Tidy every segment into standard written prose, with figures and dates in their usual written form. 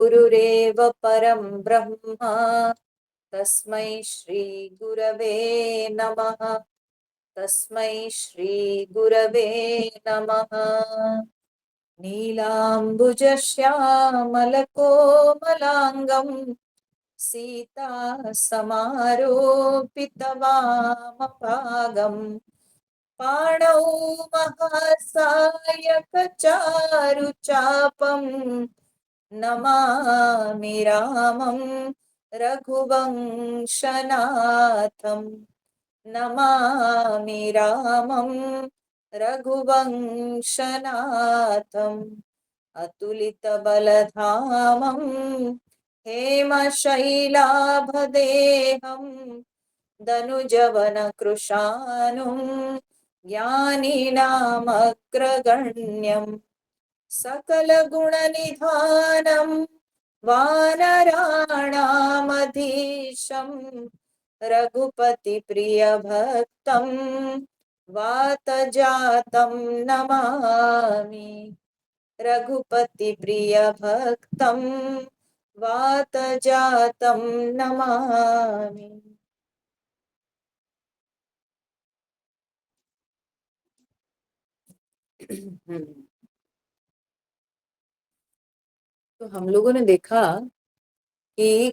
गुरुरेव परं ब्रह्म तस्मै श्री गुरवे नमः। तस्मै श्री गुरवे नमः। नीलाम्बुजश्यामलकोमलाङ्गं सीता समारोपितवामभागम् पाणौ महासायकचारुचापम् नमामि रामं रघुवंशनाथम्। नमामि रामं रघुवंशनाथम्। अतुलितबलधामं हेमशैलाभदेहम् दनुजवनकृशानुं ज्ञानिनामग्रगण्यम् सकलगुणनिधानं वानराणामधीशं रघुपतिप्रियभक्तं वातजातं नमामि। रघुपतिप्रियभक्तं वातजातं नमामि। तो हम लोगों ने देखा कि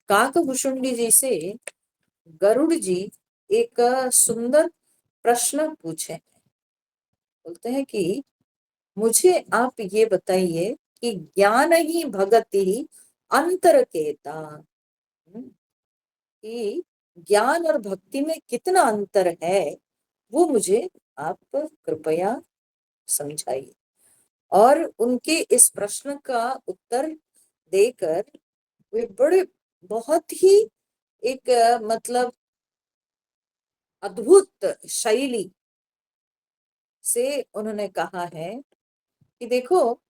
काकभूषुंडी जी से गरुड़ जी एक सुंदर प्रश्न पूछे। बोलते हैं कि मुझे आप ये बताइए कि ज्ञान ही भगति अंतरकेता, कि ज्ञान और भक्ति में कितना अंतर है, वो मुझे आप कृपया समझाइए। और उनके इस प्रश्न का उत्तर देकर वे बड़े बहुत ही एक मतलब अद्भुत शैली से उन्होंने कहा है कि देखो,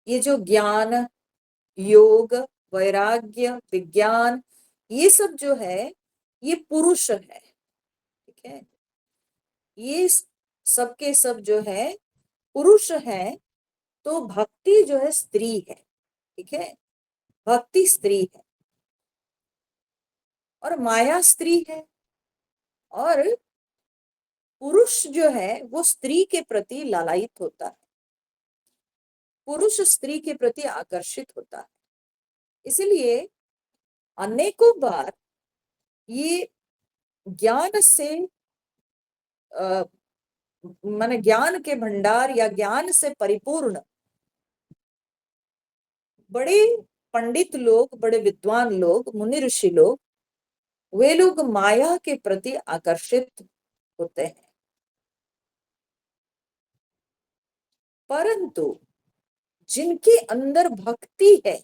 ये जो ज्ञान, योग, वैराग्य, विज्ञान, ये सब जो है ये पुरुष है, ठीक है। ये सब के सब जो है पुरुष है, तो भक्ति जो है स्त्री है, ठीक है। भक्ति स्त्री है और माया स्त्री है, और पुरुष जो है वो स्त्री के प्रति लालायित होता है, पुरुष स्त्री के प्रति आकर्षित होता है। इसलिए अनेकों बार ये ज्ञान से माने ज्ञान के भंडार या ज्ञान से परिपूर्ण बड़े पंडित लोग, बड़े विद्वान लोग, मुनि ऋषि लोग, वे लोग माया के प्रति आकर्षित होते हैं। परंतु जिनके अंदर भक्ति है,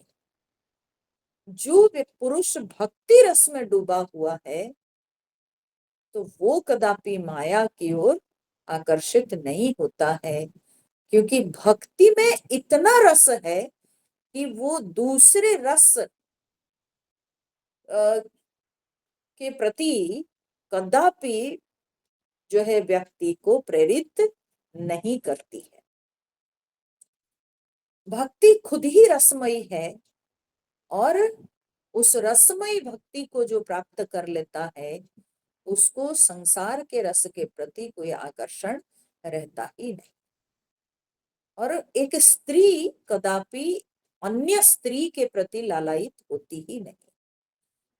जो पुरुष भक्ति रस में डूबा हुआ है, तो वो कदापि माया की ओर आकर्षित नहीं होता है, क्योंकि भक्ति में इतना रस है कि वो दूसरे रस के प्रति कदापि जो है व्यक्ति को प्रेरित नहीं करती है। भक्ति खुद ही रसमयी है, और उस रसमयी भक्ति को जो प्राप्त कर लेता है, उसको संसार के रस के प्रति कोई आकर्षण रहता ही नहीं। और एक स्त्री कदापि अन्य स्त्री के प्रति लालायित होती ही नहीं।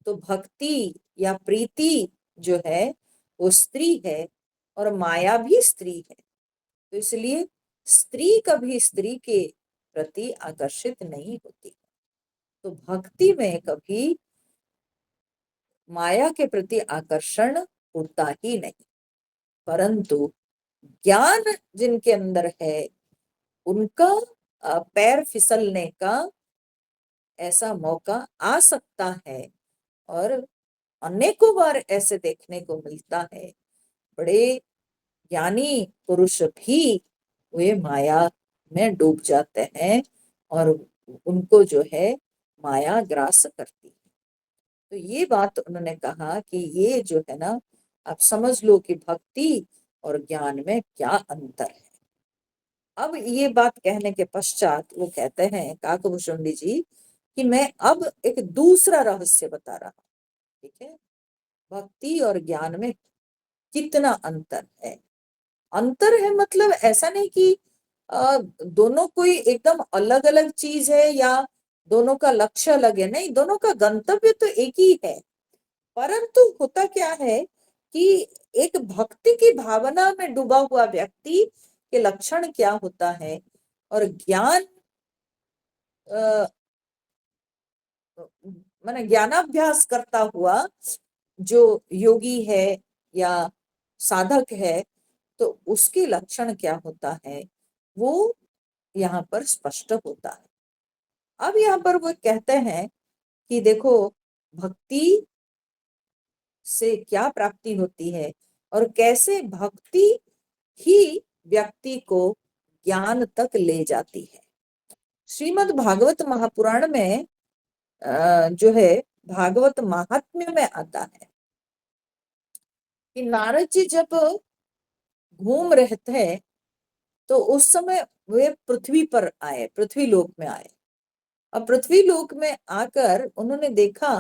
तो भक्ति या प्रीति जो है वो स्त्री है, और माया भी स्त्री है। तो इसलिए स्त्री कभी स्त्री के प्रति आकर्षित नहीं होती। तो भक्ति में कभी माया के प्रति आकर्षण होता ही नहीं। परंतु ज्ञान जिनके अंदर है, उनका पैर फिसलने का ऐसा मौका आ सकता है, और अनेकों बार ऐसे देखने को मिलता है। बड़े ज्ञानी पुरुष भी वे माया में डूब जाते हैं, और उनको जो है माया ग्रास करती है। तो ये बात उन्होंने कहा कि ये जो है ना, आप समझ लो कि भक्ति और ज्ञान में क्या अंतर है। अब ये बात कहने के पश्चात वो कहते हैं, काकभूषुंडी जी, कि मैं अब एक दूसरा रहस्य बता रहा हूं। ठीक है, भक्ति और ज्ञान में कितना अंतर है। अंतर है मतलब ऐसा नहीं कि दोनों कोई एकदम अलग अलग चीज है या दोनों का लक्ष्य अलग है, नहीं, दोनों का गंतव्य तो एक ही है। परंतु होता क्या है कि एक भक्ति की भावना में डूबा हुआ व्यक्ति के लक्षण क्या होता है, और ज्ञान माने ज्ञानाभ्यास करता हुआ जो योगी है या साधक है, तो उसके लक्षण क्या होता है वो यहाँ पर स्पष्ट होता है। अब यहाँ पर वो कहते हैं कि देखो, भक्ति से क्या प्राप्ति होती है और कैसे भक्ति ही व्यक्ति को ज्ञान तक ले जाती है। श्रीमद् भागवत महापुराण में जो है भागवत महात्म्य में आता है कि नारद जी जब घूम रहे थे तो उस समय वे पृथ्वी पर आए, पृथ्वी लोक में आए। अब पृथ्वी लोक में आकर उन्होंने देखा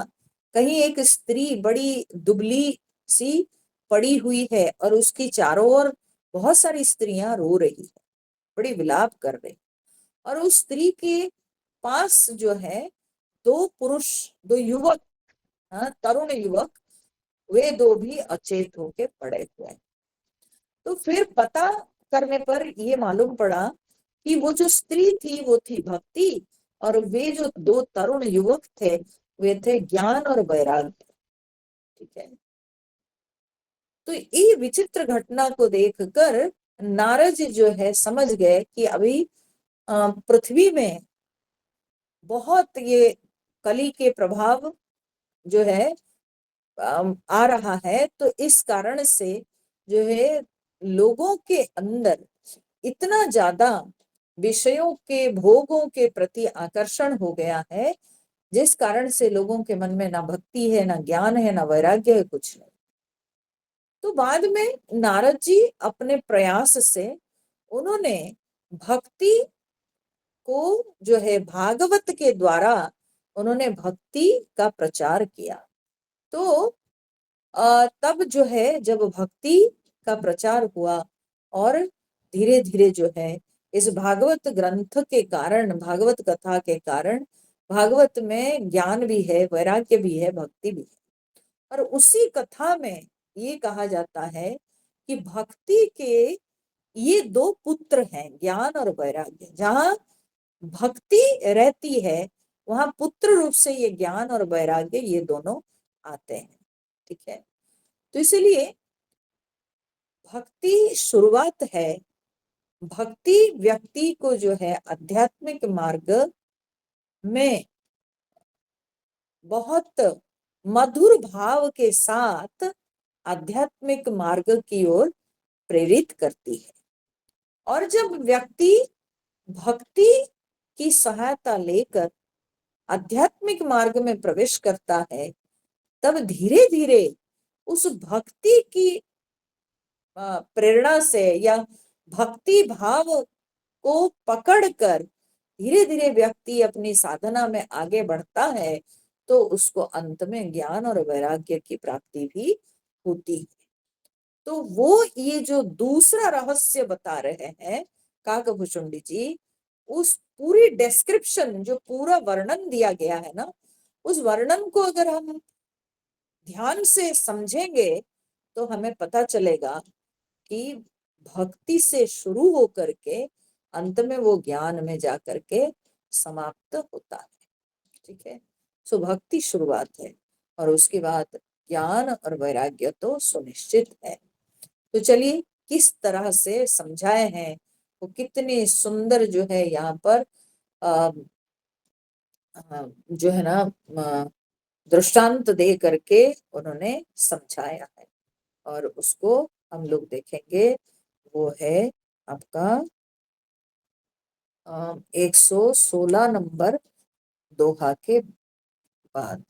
कहीं एक स्त्री बड़ी दुबली सी पड़ी हुई है और उसकी चारों ओर बहुत सारी स्त्रियां रो रही है, बड़ी विलाप कर रही। और उस स्त्री के पास जो है दो पुरुष, दो युवक, तरुण युवक, वे दो भी अचेत होके पड़े हुए हैं। तो फिर पता करने पर ये मालूम पड़ा कि वो जो स्त्री थी वो थी भक्ति, और वे जो दो तरुण युवक थे वे थे ज्ञान और वैराग्य। ठीक है, तो ये विचित्र घटना को देखकर नारद जी जो है समझ गए कि अभी पृथ्वी में बहुत ये कली के प्रभाव जो है आ रहा है, तो इस कारण से जो है लोगों के अंदर इतना ज्यादा विषयों के भोगों के प्रति आकर्षण हो गया है, जिस कारण से लोगों के मन में ना भक्ति है, ना ज्ञान है, ना वैराग्य है, कुछ नहीं। तो बाद में नारद जी अपने प्रयास से उन्होंने भक्ति को जो है भागवत के द्वारा उन्होंने भक्ति का प्रचार किया। तो तब जो है जब भक्ति का प्रचार हुआ और धीरे धीरे जो है इस भागवत ग्रंथ के कारण, भागवत कथा के कारण, भागवत में ज्ञान भी है, वैराग्य भी है, भक्ति भी है। और उसी कथा में ये कहा जाता है कि भक्ति के ये दो पुत्र हैं, ज्ञान और वैराग्य। जहाँ भक्ति रहती है वहां पुत्र रूप से ये ज्ञान और वैराग्य ये दोनों आते हैं। ठीक है, तो इसलिए भक्ति शुरुआत है। भक्ति व्यक्ति को जो है आध्यात्मिक मार्ग में बहुत मधुर भाव के साथ आध्यात्मिक मार्ग की ओर प्रेरित करती है। और जब व्यक्ति भक्ति की सहायता लेकर आध्यात्मिक मार्ग में प्रवेश करता है, तब धीरे धीरे उस भक्ति की प्रेरणा से या भक्ति भाव को पकड़कर धीरे धीरे व्यक्ति अपनी साधना में आगे बढ़ता है, तो उसको अंत में ज्ञान और वैराग्य की प्राप्ति भी होती है। तो वो ये जो दूसरा रहस्य बता रहे हैं काकभूषुंडी जी, उस पूरी डिस्क्रिप्शन, जो पूरा वर्णन दिया गया है ना, उस वर्णन को अगर हम ध्यान से समझेंगे तो हमें पता चलेगा कि भक्ति से शुरू होकर के अंत में वो ज्ञान में जाकर के समाप्त होता है। ठीक है, सो भक्ति शुरुआत है और उसके बाद ज्ञान और वैराग्य तो सुनिश्चित है। तो चलिए किस तरह से समझाए हैं वो, कितने सुंदर जो है यहाँ पर आ, जो है ना दृष्टांत दे करके उन्होंने समझाया है। और उसको हम लोग देखेंगे, वो है आपका 116 नंबर दोहा के बाद।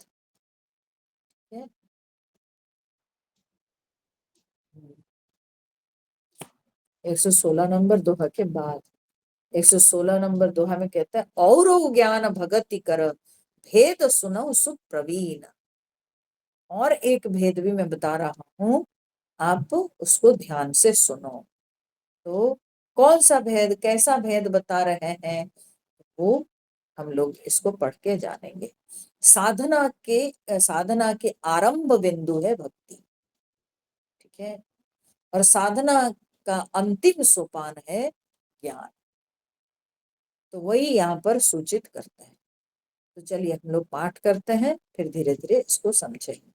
116 नंबर दोहा के बाद 116 नंबर दोहा में कहता है, और ज्ञान भगति कर भेद सुनो सुप्रवीण। और एक भेद भी मैं बता रहा हूं, आप उसको ध्यान से सुनो। तो कौन सा भेद, कैसा भेद बता रहे हैं, वो हम लोग इसको पढ़ के जानेंगे। साधना के आरंभ बिंदु है भक्ति, ठीक है, और साधना का अंतिम सोपान है ज्ञान। तो वही यहाँ पर सूचित करते हैं। तो चलिए हम लोग पाठ करते हैं, फिर धीरे धीरे इसको समझेंगे।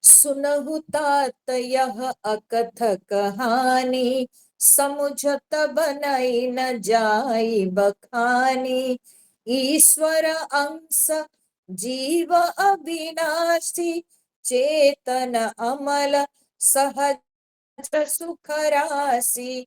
सुनहु तात यह अकथ कहानी, समुझत बनई न जाई बखानी। ईश्वर अंश जीव अविनाशी, चेतन अमल सहज सुख राशि।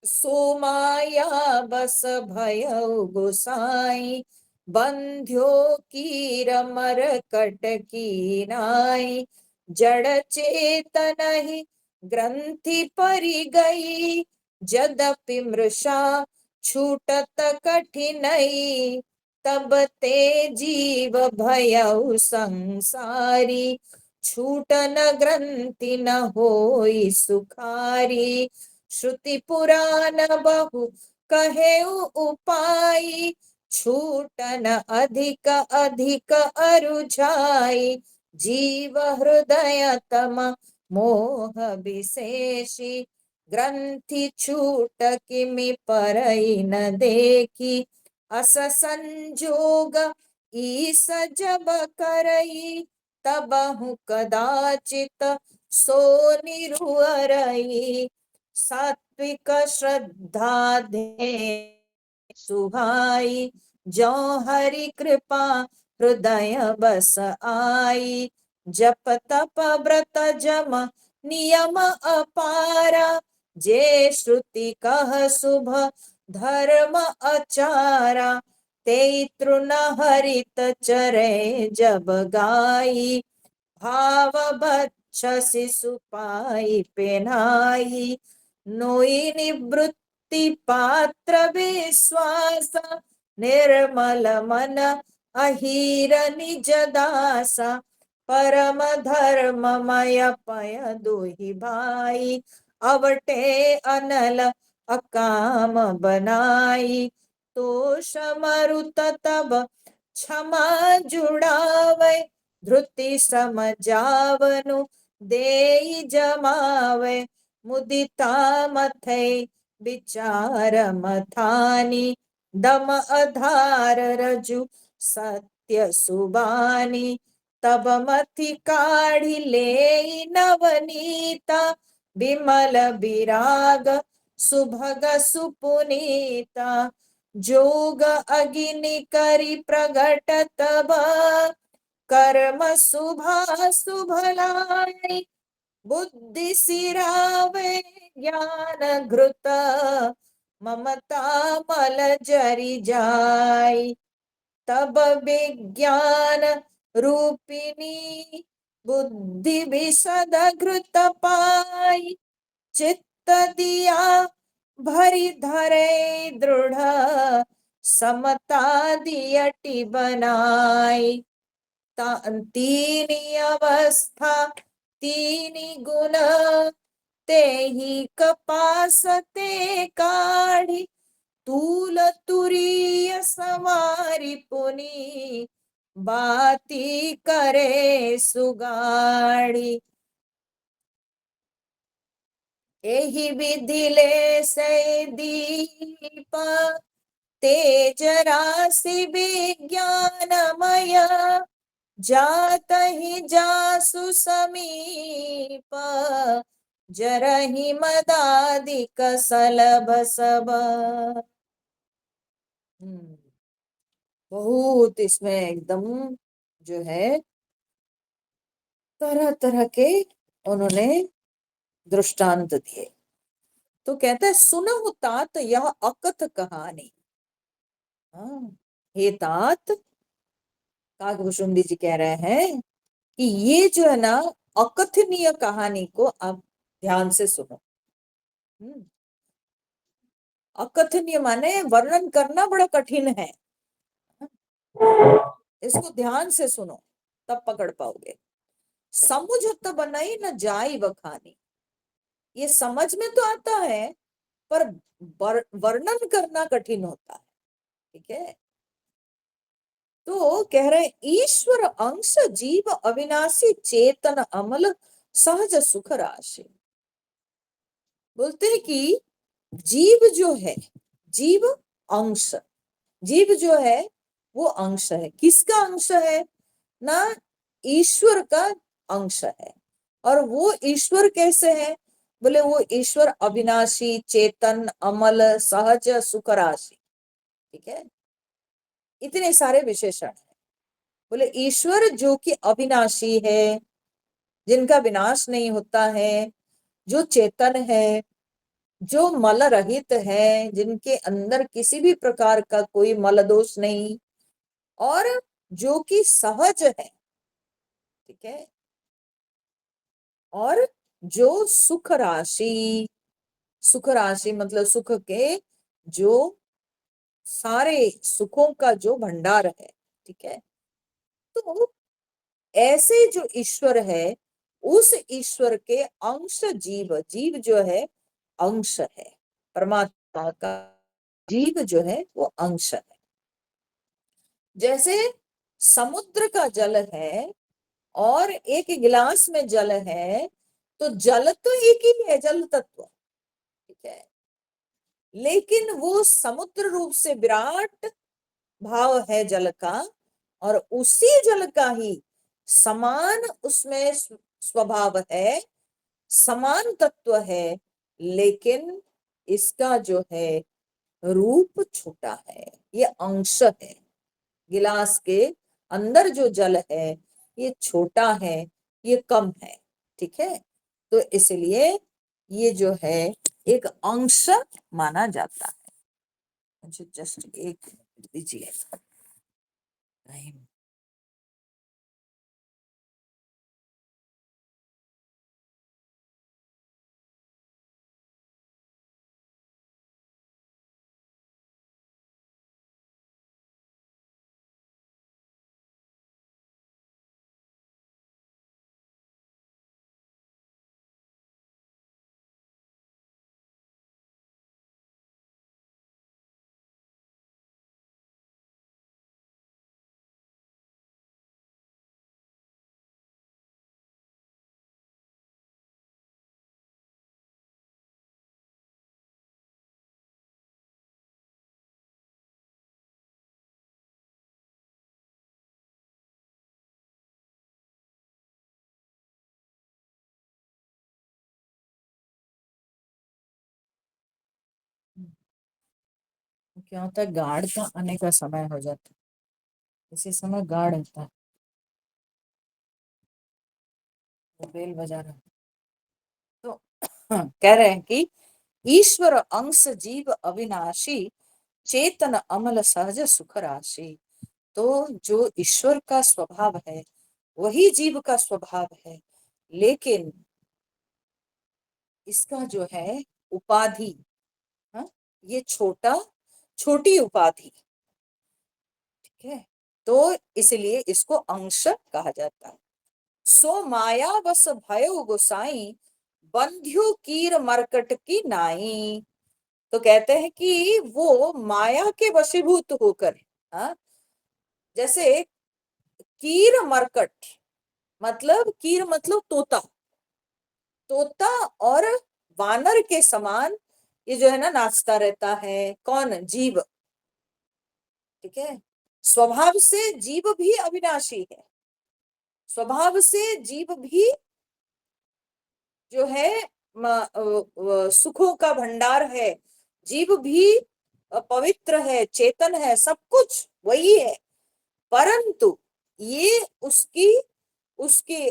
सो माया बस भयउ गोसाई, बंध्यो की रमर कट की नाई। जड़ चेतन ही ग्रंथि परि गई, जदपि मृषा छूटत कठिनई। तब ते जीव भयउ संसारी, छूटन ग्रंथि न होई सुखारी। श्रुति पुराण बहु कहे उपाय, छूटन अधिक अधिक अरुझाई। जीव हृदय तम मोह विशेषी, ग्रंथि छूट किमि परई न देखी। अस संजोग ईस जब करई, तबहु कदाचित सो निरुअरई। सात्विक श्रद्धा दे सुहाई, जो हरि कृपा हृदय बस आई। जप तप व्रत जम नियम अपारा, जे श्रुति कह शुभ धर्म आचारा। ते तृण हरित चरे जब गाई, भाव बच्चसि सुपाई पेनाई। नोई निवृत्ति पात्र विश्वास, निर्मल मन अहीर निज दासा। परम धर्ममय पय दुहि भाई, अवटे अनल अकाम बनाई। तोष मरुत तब क्षमा जुड़ावे, धृति सम जावनु देई जमावे। मुदिता मथै विचार मथानी, दम अधार रजु सत्य सुबानी। तब मथि काढ़ी ले नवनीता, विमल विराग सुभग सुपुनीता। जोग अग्नि करि प्रगट तब, कर्म शुभा शुभ लाई। बुद्धि सिरावे ज्ञान घृत, ममता मल जरि जाई। तब विज्ञान रूपिणी, बुद्धि विशद घृत पाई। चित्त दिया भरि धरे दृढ़, समता दियटि बनाई। तीनी अवस्था तीनी गुण, तेहि कपास ते काढ़ी। तूल तुरीय संवारि पुनि, बाती करे सुगाड़ी। एहि विधि ले से दीप, तेज राशि विज्ञानमय। जात ही जासु समीप, जरहि मदादिक सलभ सब। बहुत इसमें एकदम जो है तरह तरह के उन्होंने दृष्टांत दिए। तो कहते हैं सुनहु तात यह अकथ कहानी। हे तात, काकभूषुंडी जी कह रहे हैं कि ये जो है ना अकथनीय कहानी को आप ध्यान से सुनो। अकथनीय माने वर्णन करना बड़ा कठिन है। इसको ध्यान से सुनो, तब पकड़ पाओगे। समुझत बनई न जाई बखानी, ये समझ में तो आता है पर वर्णन करना कठिन होता है। ठीक है, तो कह रहे ईश्वर अंश जीव अविनाशी चेतन अमल सहज सुख राशि। बोलते हैं कि जीव जो है, जीव अंश, जीव जो है वो अंश है। किसका अंश है ना? ईश्वर का अंश है। और वो ईश्वर कैसे है? बोले वो ईश्वर अविनाशी चेतन अमल सहज सुख राशि। ठीक है, इतने सारे विशेषण है। बोले ईश्वर जो कि अविनाशी है, जिनका विनाश नहीं होता है, जो चेतन है, जो मल रहित है, जिनके अंदर किसी भी प्रकार का कोई मल दोष नहीं, और जो कि सहज है। ठीक है, और जो सुख राशि, सुख राशि मतलब सुख के जो सारे सुखों का जो भंडार है। ठीक है, तो ऐसे जो ईश्वर है, उस ईश्वर के अंश जीव, जीव जो है अंश है परमात्मा का। जीव जो है वो अंश है। जैसे समुद्र का जल है और एक गिलास में जल है, तो जल तो एक ही है, जल तत्व। ठीक है, लेकिन वो समुद्र रूप से विराट भाव है जल का, और उसी जल का ही समान उसमें स्वभाव है, समान तत्व है, लेकिन इसका जो है रूप छोटा है, ये अंश है। गिलास के अंदर जो जल है ये छोटा है, ये कम है। ठीक है, तो इसलिए ये जो है एक अंश माना जाता है। मुझे जस्ट एक दीजिए टाइम। क्या होता है, गार्ड का आने का समय हो जाता है, इसी समय गार्ड होता है, वो बेल बजा रहा है। तो कह रहे हैं कि ईश्वर अंश जीव अविनाशी चेतन अमल सहज सुख राशि। तो जो ईश्वर का स्वभाव है वही जीव का स्वभाव है, लेकिन इसका जो है उपाधि, हाँ, ये छोटा, छोटी उपाधि। ठीक है, तो इसलिए इसको अंश कहा जाता है। सो माया बस भयो गोसाई, बंध्यो कीर मरकट की नाई। तो कहते हैं कि वो माया के वशीभूत होकर, हाँ, जैसे कीर मरकट, मतलब कीर मतलब तोता, तोता और वानर के समान ये जो है ना नाचता रहता है। कौन? जीव। ठीक है, स्वभाव से जीव भी अविनाशी है, स्वभाव से जीव भी जो है सुखों का भंडार है, जीव भी पवित्र है, चेतन है, सब कुछ वही है। परंतु ये उसकी उसकी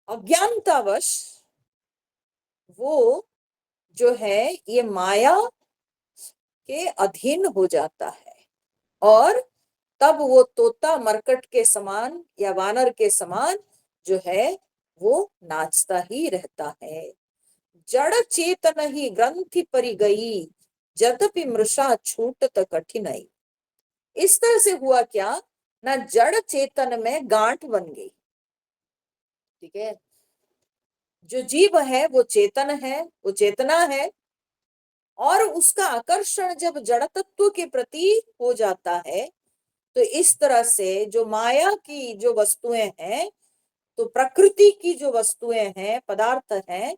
अज्ञानतावश वो जो है ये माया के अधीन हो जाता है, और तब वो तोता मरकट के समान या वानर के समान जो है वो नाचता ही रहता है। जड़ चेतन ही ग्रंथि परी गई, यद्यपि मृषा छूटत कठिनाई। इस तरह से हुआ क्या ना, जड़ चेतन में गांठ बन गई। ठीक है, जो जीव है वो चेतन है, वो चेतना है, और उसका आकर्षण जब जड़ तत्व के प्रति हो जाता है, तो इस तरह से जो माया की जो वस्तुएं हैं, तो प्रकृति की जो वस्तुएं हैं, पदार्थ हैं,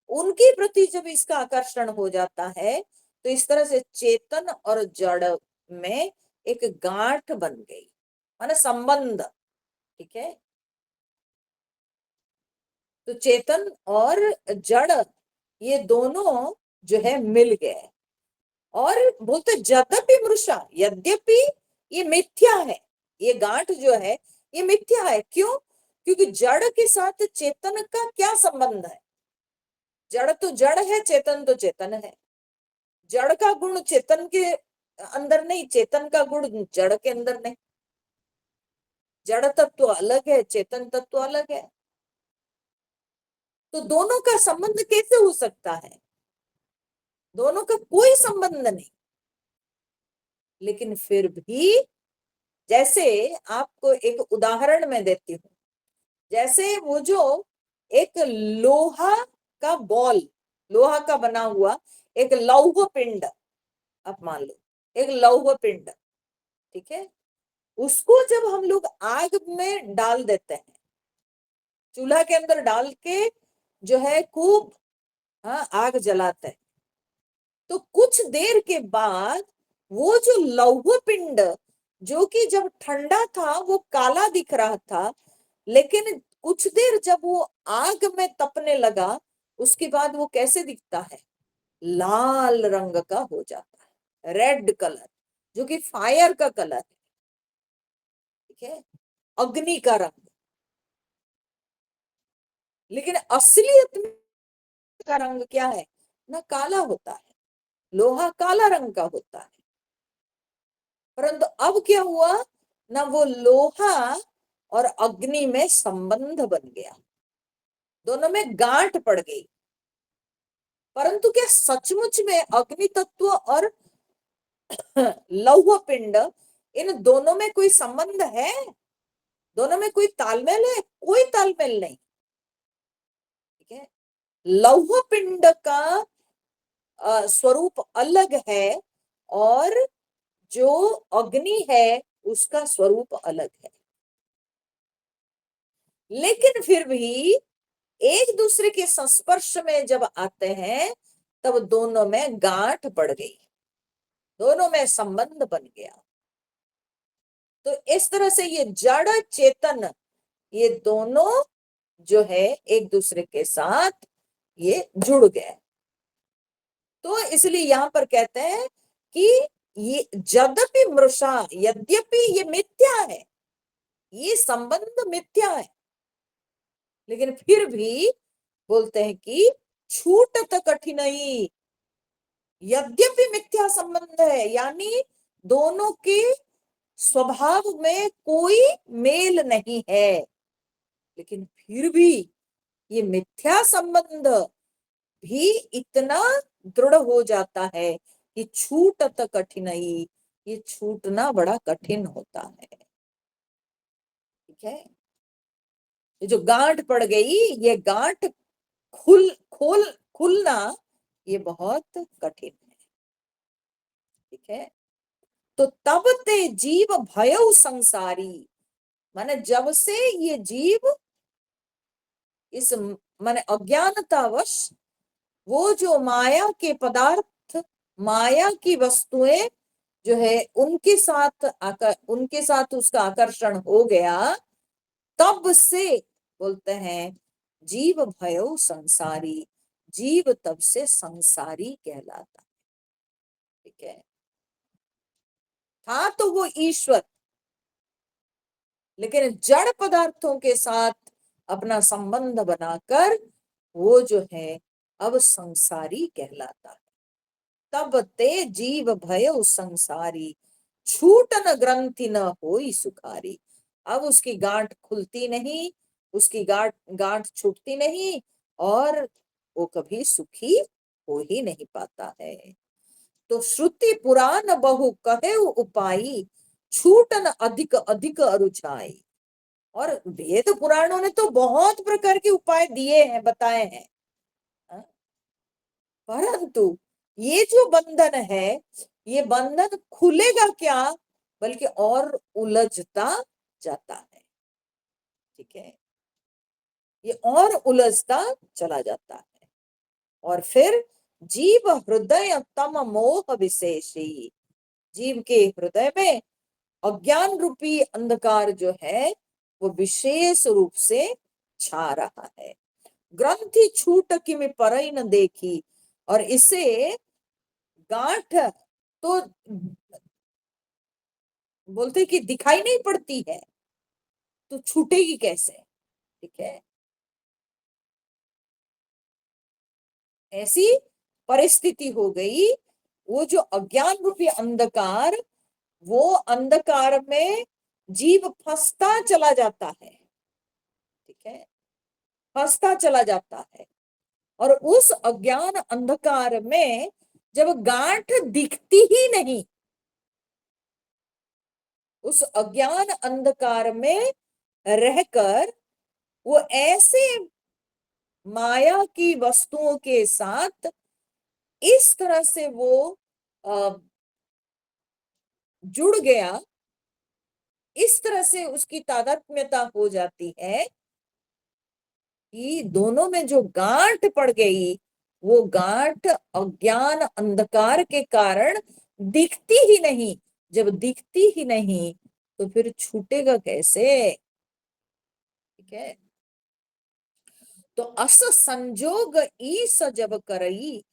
उनके प्रति जब इसका आकर्षण हो जाता है, तो इस तरह से चेतन और जड़ में एक गांठ बन गई, माने संबंध। ठीक है, तो चेतन और जड़ ये दोनों जो है मिल गए, और बोलते यद्यपि मृषा, यद्यपि ये मिथ्या है, ये गांठ जो है ये मिथ्या है। क्यों? क्योंकि जड़ के साथ चेतन का क्या संबंध है? जड़ तो जड़ है, चेतन तो चेतन है। जड़ का गुण चेतन के अंदर नहीं, चेतन का गुण जड़ के अंदर नहीं। जड़ तत्व अलग है, चेतन तत्व अलग है, तो दोनों का संबंध कैसे हो सकता है? दोनों का कोई संबंध नहीं। लेकिन फिर भी, जैसे आपको एक उदाहरण मैं देती हूँ, जैसे वो जो एक लोहा का बॉल, लोहा का बना हुआ एक लौह पिंड, आप मान लो एक लौह पिंड, ठीक है, उसको जब हम लोग आग में डाल देते हैं, चूल्हा के अंदर डाल के जो है खूब, हाँ, आग जलाते हैं, तो कुछ देर के बाद वो जो लौह पिंड, जो कि जब ठंडा था वो काला दिख रहा था, लेकिन कुछ देर जब वो आग में तपने लगा, उसके बाद वो कैसे दिखता है? लाल रंग का हो जाता है, रेड कलर, जो कि फायर का कलर है। ठीक है, अग्नि का रंग। लेकिन असलियत में का रंग क्या है ना, काला होता है। लोहा काला रंग का होता है, परंतु अब क्या हुआ ना, वो लोहा और अग्नि में संबंध बन गया, दोनों में गांठ पड़ गई। परंतु क्या सचमुच में अग्नि तत्व और लौह पिंड, इन दोनों में कोई संबंध है? दोनों में कोई तालमेल है? कोई तालमेल नहीं। ठीक है, लौह पिंड का स्वरूप अलग है, और जो अग्नि है उसका स्वरूप अलग है। लेकिन फिर भी एक दूसरे के संस्पर्श में जब आते हैं, तब दोनों में गांठ पड़ गई, दोनों में संबंध बन गया। तो इस तरह से ये जड़ चेतन, ये दोनों जो है एक दूसरे के साथ ये जुड़ गए। तो इसलिए यहां पर कहते हैं कि ये यद्यपि मृषा, यद्यपि ये मिथ्या है, ये संबंध मिथ्या है, लेकिन फिर भी बोलते हैं कि छूटत कठिनाई। यद्यपि मिथ्या संबंध है, यानी दोनों के स्वभाव में कोई मेल नहीं है, लेकिन फिर भी ये मिथ्या संबंध भी इतना दृढ़ हो जाता है कि छूटत कठिनाई, ये छूटना बड़ा कठिन होता है। ठीक है, ये जो गांठ पड़ गई, ये गांठ खुल खोल खुलना ये बहुत कठिन है। ठीक है, तो तब ते जीव भयउ संसारी, माने जब से ये जीव इस माने अज्ञानतावश वो जो माया के पदार्थ, माया की वस्तुएं जो है उनके साथ उसका आकर्षण हो गया, तब से बोलते हैं जीव भयो संसारी, जीव तब से संसारी कहलाता है। ठीक है, था तो वो ईश्वर, लेकिन जड़ पदार्थों के साथ अपना संबंध बनाकर वो जो है अब संसारी कहलाता है। तब ते जीव भयो संसारी, छूटन ग्रंथि न होई सुखारी। अब उसकी गांठ खुलती नहीं, उसकी गांठ गांठ छूटती नहीं, और वो कभी सुखी हो ही नहीं पाता है। तो श्रुति पुराण बहु कहे उपाई, छूटन अधिक अधिक अरुचाई। और वेद पुराणों ने तो बहुत प्रकार के उपाय दिए हैं, बताए हैं, हाँ? परंतु ये जो बंधन है, ये बंधन खुलेगा क्या, बल्कि और उलझता जाता है। ठीक है, ये और उलझता चला जाता है। और फिर जीव हृदय तम मोह विशेषी, जीव के हृदय में अज्ञान रूपी अंधकार जो है वो विशेष रूप से छा रहा है। ग्रंथि छूट कि मैं परई न देखी, और इसे गांठ तो बोलते कि दिखाई नहीं पड़ती है, तो छूटेगी कैसे। ठीक है, ऐसी परिस्थिति हो गई। वो जो अज्ञान रूपी अंधकार, वो अंधकार में जीव फंसता चला जाता है। ठीक है, फंसता चला जाता है। और उस अज्ञान अंधकार में जब गांठ दिखती ही नहीं, उस अज्ञान अंधकार में रहकर वो ऐसे माया की वस्तुओं के साथ इस तरह से वो अ, जुड़ गया, इस तरह से उसकी तादात्म्यता हो जाती है कि दोनों में जो गांठ पड़ गई, वो गांठ अज्ञान अंधकार के कारण दिखती ही नहीं। जब दिखती ही नहीं तो फिर छूटेगा कैसे। ठीक है, तो अस संजोग ईस जब करई,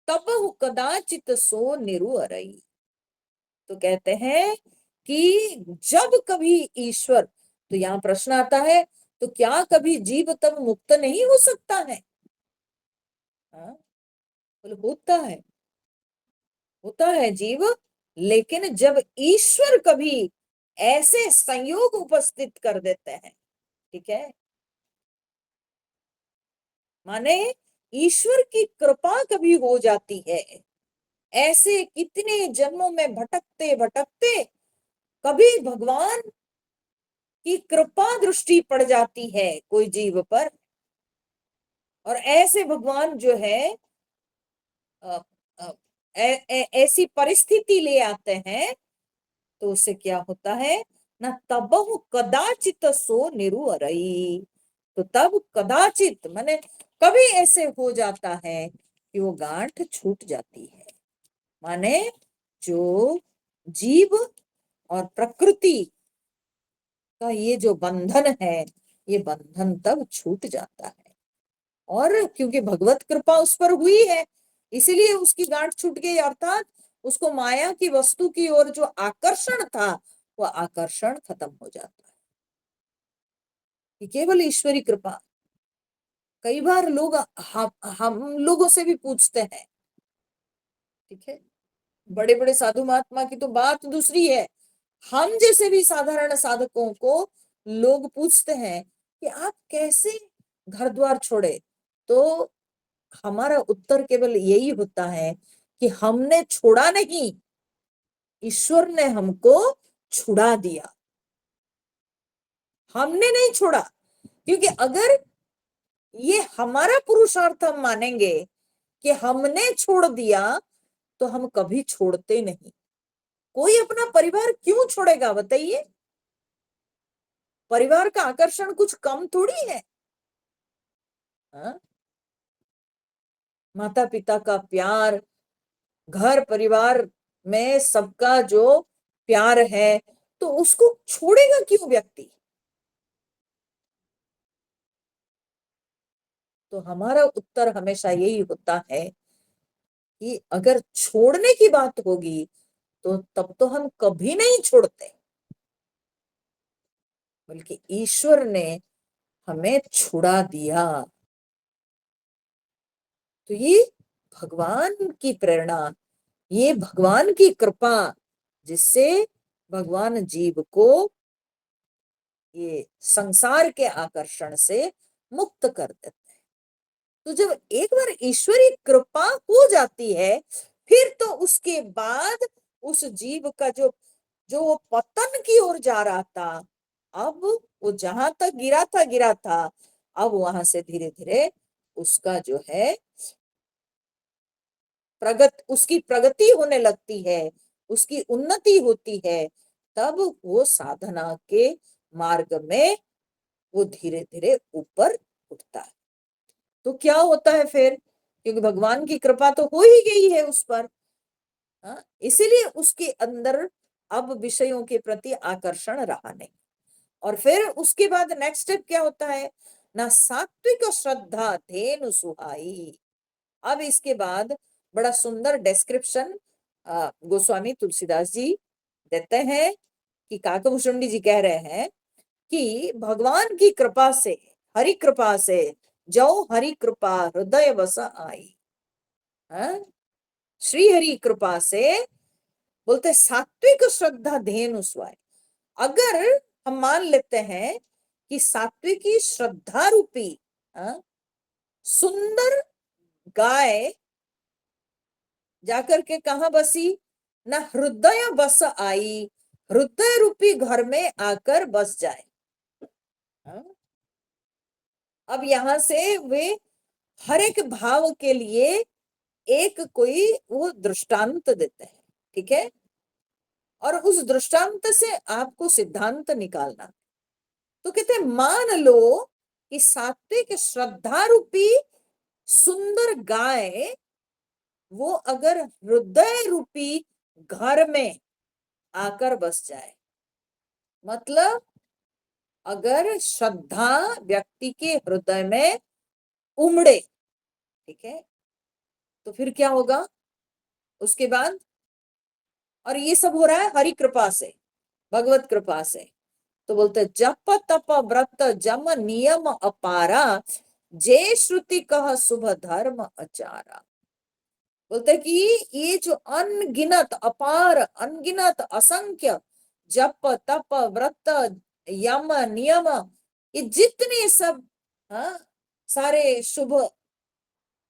तब कदाचित सो निरुअरई। तो कहते हैं कि जब कभी ईश्वर, तो यहाँ प्रश्न आता है, तो क्या कभी जीव तब मुक्त नहीं हो सकता है। हाँ, बोले होता है जीव, लेकिन जब ईश्वर कभी ऐसे संयोग उपस्थित कर देते हैं। ठीक है, माने ईश्वर की कृपा कभी हो जाती है। ऐसे कितने जन्मों में भटकते भटकते कभी भगवान की कृपा दृष्टि पड़ जाती है कोई जीव पर, और ऐसे भगवान जो है अ, अ, ऐसी परिस्थिति ले आते हैं, तो उससे क्या होता है ना, तबहु कदाचित सो निरुअरई। तो तब कदाचित माने कभी ऐसे हो जाता है कि वो गांठ छूट जाती है। माने जो जीव और प्रकृति का ये जो बंधन है, ये बंधन तब छूट जाता है। और क्योंकि भगवत कृपा उस पर हुई है, इसीलिए उसकी गांठ छूट गई, अर्थात उसको माया की वस्तु की ओर जो आकर्षण था, वो आकर्षण खत्म हो जाता है। ये केवल ईश्वरी कृपा। कई बार लोग हम लोगों से भी पूछते हैं। ठीक है, बड़े बड़े साधु महात्मा की तो बात दूसरी है, हम जैसे भी साधारण साधकों को लोग पूछते हैं कि आप कैसे घर द्वार छोड़े, तो हमारा उत्तर केवल यही होता है कि हमने छोड़ा नहीं, ईश्वर ने हमको छुड़ा दिया। हमने नहीं छोड़ा, क्योंकि अगर ये हमारा पुरुषार्थ हम मानेंगे कि हमने छोड़ दिया, तो हम कभी छोड़ते नहीं। कोई अपना परिवार क्यों छोड़ेगा बताइए। परिवार का आकर्षण कुछ कम थोड़ी है। हाँ? माता पिता का प्यार, घर परिवार में सबका जो प्यार है, तो उसको छोड़ेगा क्यों व्यक्ति। तो हमारा उत्तर हमेशा यही होता है कि अगर छोड़ने की बात होगी, तो तब तो हम कभी नहीं छोड़ते, बल्कि ईश्वर ने हमें छुड़ा दिया। तो ये भगवान की प्रेरणा, ये भगवान की कृपा, जिससे भगवान जीव को ये संसार के आकर्षण से मुक्त कर देते हैं। तो जब एक बार ईश्वरी कृपा हो जाती है, फिर तो उसके बाद उस जीव का जो जो वो पतन की ओर जा रहा था, अब वो जहां तक गिरा था, अब वहां से धीरे धीरे उसका जो है उसकी प्रगति होने लगती है, उसकी उन्नति होती है। तब वो साधना के मार्ग में वो धीरे धीरे ऊपर उठता है। तो क्या होता है फिर, क्योंकि भगवान की कृपा तो हो ही गई है उस पर, हाँ, इसीलिए उसके अंदर अब विषयों के प्रति आकर्षण रहा नहीं। और फिर उसके बाद नेक्स्ट स्टेप क्या होता है ना, सात्विक श्रद्धा धेनु सुहाई। अब इसके बाद बड़ा सुंदर डिस्क्रिप्शन गोस्वामी तुलसीदास जी देते हैं कि काकभूषुंडी जी कह रहे हैं कि भगवान की कृपा से, हरि कृपा से, जो हरि कृपा हृदय बस आई, हाँ? श्री हरि कृपा से बोलते सात्विक श्रद्धा धेनु स्वाय। अगर हम मान लेते हैं कि सात्विकी श्रद्धा रूपी हाँ, सुंदर गाय जाकर के कहा बसी ना, हृदय बस आई, हृदय रूपी घर में आकर बस जाए। हाँ? अब यहां से वे हर एक भाव के लिए एक कोई वो दृष्टांत देते हैं, ठीक है, और उस दृष्टांत से आपको सिद्धांत निकालना। तो कहते हैं मान लो कि सात्विक श्रद्धा रूपी सुंदर गाय वो अगर हृदय रूपी घर में आकर बस जाए, मतलब अगर श्रद्धा व्यक्ति के हृदय में उमड़े, ठीक है, तो फिर क्या होगा उसके बाद। और ये सब हो रहा है हरि कृपा से, भगवत कृपा से। तो बोलते जप तप व्रत जम नियम अपारा, जे श्रुति कह शुभ धर्म आचारा। बोलते कि ये जो अनगिनत अपार अनगिनत असंख्य जप तप व्रत यम नियम, ये जितने सब हाँ सारे शुभ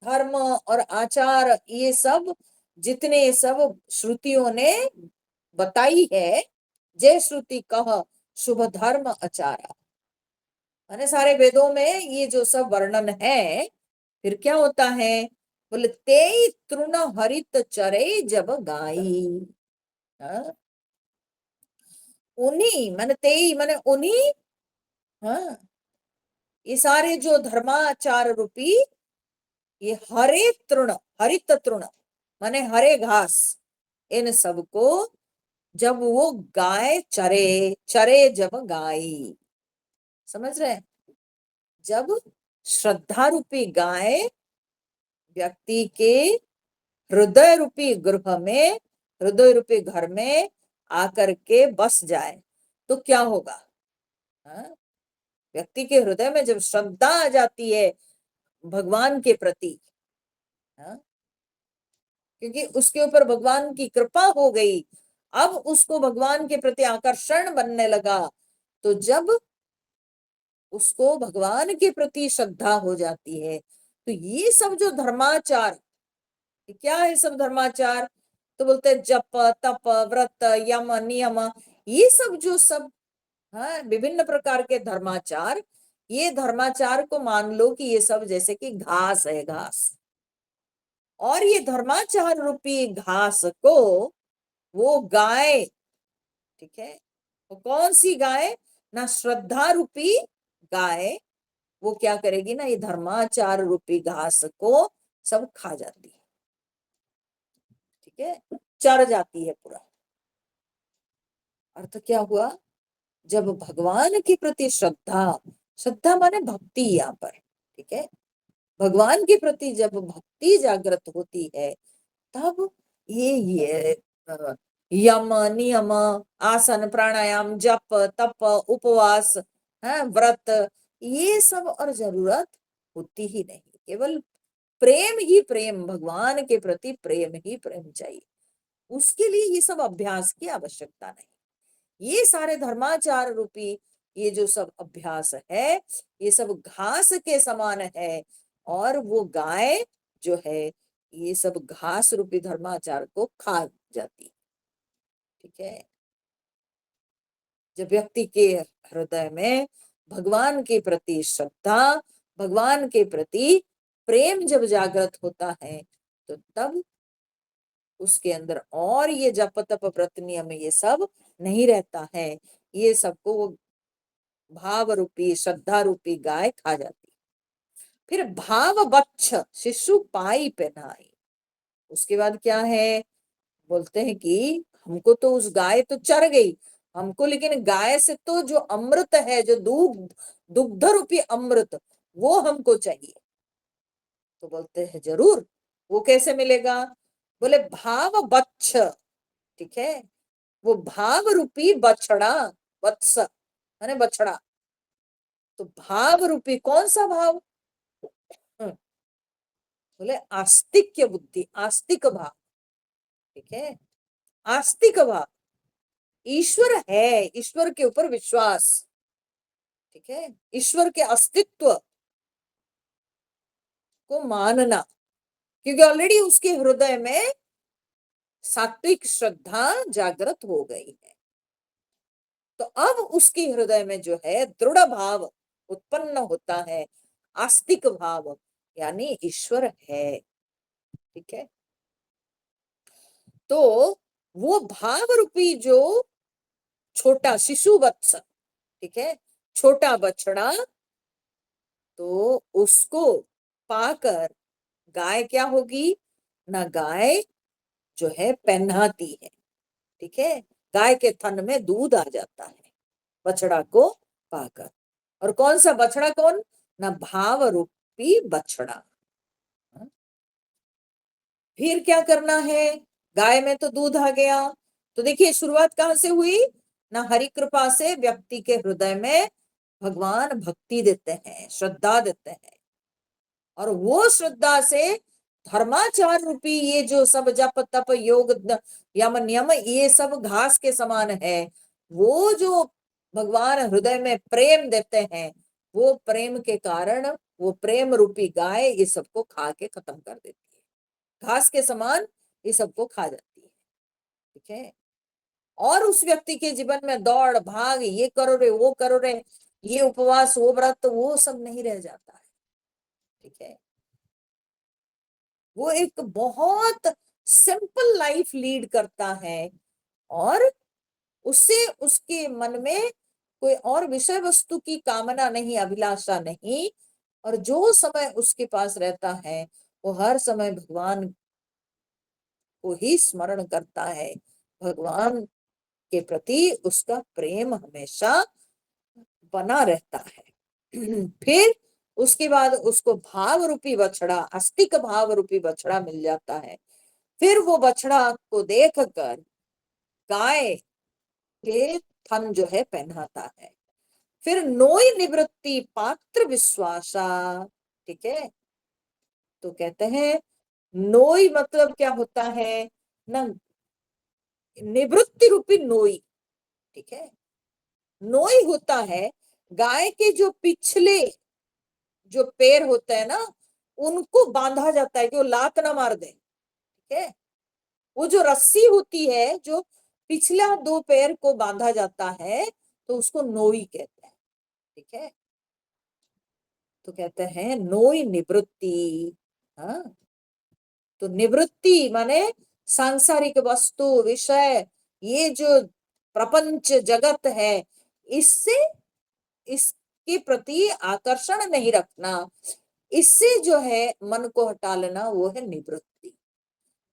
धर्म और आचार, ये सब जितने सब श्रुतियों ने बताई है, जय श्रुति कह शुभ धर्म आचारा, माने सारे वेदों में ये जो सब वर्णन है, फिर क्या होता है, बोले ते तृण हरित चरे जब गाई। हाँ? उन्हीं माने ते माने उन्हीं, हाँ, ये सारे जो धर्माचार रूपी ये हरे तृण, हरित तृण माने हरे घास, इन सबको जब वो गाय चरे, चरे जब गाई, समझ रहे हैं? जब श्रद्धा रूपी गाय व्यक्ति के हृदय रूपी गृह में, हृदय रूपी घर में आकर के बस जाए, तो क्या होगा, हाँ? व्यक्ति के हृदय में जब श्रद्धा आ जाती है भगवान के प्रति, हाँ? क्योंकि उसके ऊपर भगवान की कृपा हो गई, अब उसको भगवान के प्रति आकर्षण बनने लगा। तो जब उसको भगवान के प्रति श्रद्धा हो जाती है, तो ये सब जो धर्माचार, क्या है सब धर्माचार, तो बोलते हैं जप तप व्रत यम नियम, ये सब जो सब हाँ विभिन्न प्रकार के धर्माचार, ये धर्माचार को मान लो कि ये सब जैसे कि घास है, घास। और ये धर्माचार रूपी घास को वो गाय, ठीक है, वो कौन सी गाय ना, श्रद्धा रूपी गाय, वो क्या करेगी ना, ये धर्माचार रूपी घास को सब खा जाती है, ठीक है, चढ़ जाती है पूरा। अर्थ क्या हुआ, जब भगवान के प्रति श्रद्धा, श्रद्धा माने भक्ति यहाँ पर, ठीक है, भगवान के प्रति जब भक्ति जागृत होती है, तब ये यम नियम आसन प्राणायाम जप तप उपवास है व्रत, ये सब और जरूरत होती ही नहीं। केवल प्रेम ही प्रेम, भगवान के प्रति प्रेम ही प्रेम चाहिए, उसके लिए ये सब अभ्यास की आवश्यकता नहीं। ये सारे धर्माचार रूपी ये जो सब अभ्यास है, ये सब घास के समान है। और वो गाय जो है ये सब घास रूपी धर्माचार को खा जाती। ठीक है। जब व्यक्ति के हृदय में भगवान के प्रति श्रद्धा, भगवान के प्रति प्रेम जब जागृत होता है, तो तब उसके अंदर और ये जप तप व्रत नियम ये सब नहीं रहता है। ये सबको वो भाव रूपी श्रद्धा रूपी गाय खा जाती। फिर भाव बच्छ शिशु पाई पहनाई। उसके बाद क्या है, बोलते हैं कि हमको तो उस गाय तो चर गई हमको, लेकिन गाय से तो जो अमृत है, जो दूध दुग्ध रूपी अमृत, वो हमको चाहिए। तो बोलते हैं जरूर, वो कैसे मिलेगा? बोले भाव बच्छ। ठीक है, वो भाव रूपी बछड़ा, वत्स माने बछड़ा। तो भाव रूपी कौन सा भाव? हम्म, बोले आस्तिक्य बुद्धि, आस्तिक भाव। ठीक है, आस्तिक भाव, ईश्वर है, ईश्वर के ऊपर विश्वास। ठीक है, ईश्वर के अस्तित्व को मानना, क्योंकि ऑलरेडी उसके हृदय में सात्विक श्रद्धा जागृत हो गई है। तो अब उसके हृदय में जो है दृढ़ भाव उत्पन्न होता है, आस्तिक भाव, यानी ईश्वर है। ठीक है, तो वो भाव रूपी जो छोटा शिशु वत्स, ठीक है, छोटा बछड़ा, तो उसको पाकर गाय क्या होगी ना, गाय जो है पहनाती है। ठीक है, गाय के थन में दूध आ जाता है बछड़ा को पाकर। और कौन सा बछड़ा? कौन ना, भाव रूपी बछड़ा। फिर क्या करना है? गाय में तो दूध आ गया, तो देखिए शुरुआत कहां से हुई ना, हरि कृपा से व्यक्ति के हृदय में भगवान भक्ति देते हैं, श्रद्धा देते हैं, और वो श्रद्धा से धर्माचार रूपी ये जो सब जप तप योग यम नियम ये सब घास के समान है। वो जो भगवान हृदय में प्रेम देते हैं, वो प्रेम के कारण वो प्रेम रूपी गाय ये सबको खा के खत्म कर देती है, घास के समान ये सबको खा जाती है। ठीक है, और उस व्यक्ति के जीवन में दौड़ भाग, ये करो रे वो करो रे, ये उपवास वो व्रत वो सब नहीं रह जाता है। ठीक है, वो एक बहुत सिंपल लाइफ लीड करता है, और उससे उसके मन में कोई और विषय वस्तु की कामना नहीं, अभिलाषा नहीं, और जो समय उसके पास रहता है वो हर समय भगवान को ही स्मरण करता है, भगवान के प्रति उसका प्रेम हमेशा बना रहता है। फिर उसके बाद उसको भाव रूपी बछड़ा, अस्तिक भाव रूपी बछड़ा मिल जाता है। फिर वो बछड़ा को देखकर गाय के थन जो है पहनाता है। फिर नोई निवृत्ति पात्र विश्वासा। ठीक है, तो कहते हैं नोई मतलब क्या होता है ना, निवृत्ति रूपी नोई। ठीक है, नोई होता है गाय के जो पिछले जो पैर होते हैं ना, उनको बांधा जाता है कि वो लात ना मार दे। ठीक है, वो जो रस्सी होती है जो पिछला दो पैर को बांधा जाता है, तो उसको नोई कहते हैं। ठीक है, तो कहते हैं नोई निवृत्ति। हाँ, तो निवृत्ति माने सांसारिक वस्तु विषय, ये जो प्रपंच जगत है, इससे इसके प्रति आकर्षण नहीं रखना, इससे जो है मन को हटा लेना, वो है निवृत्ति।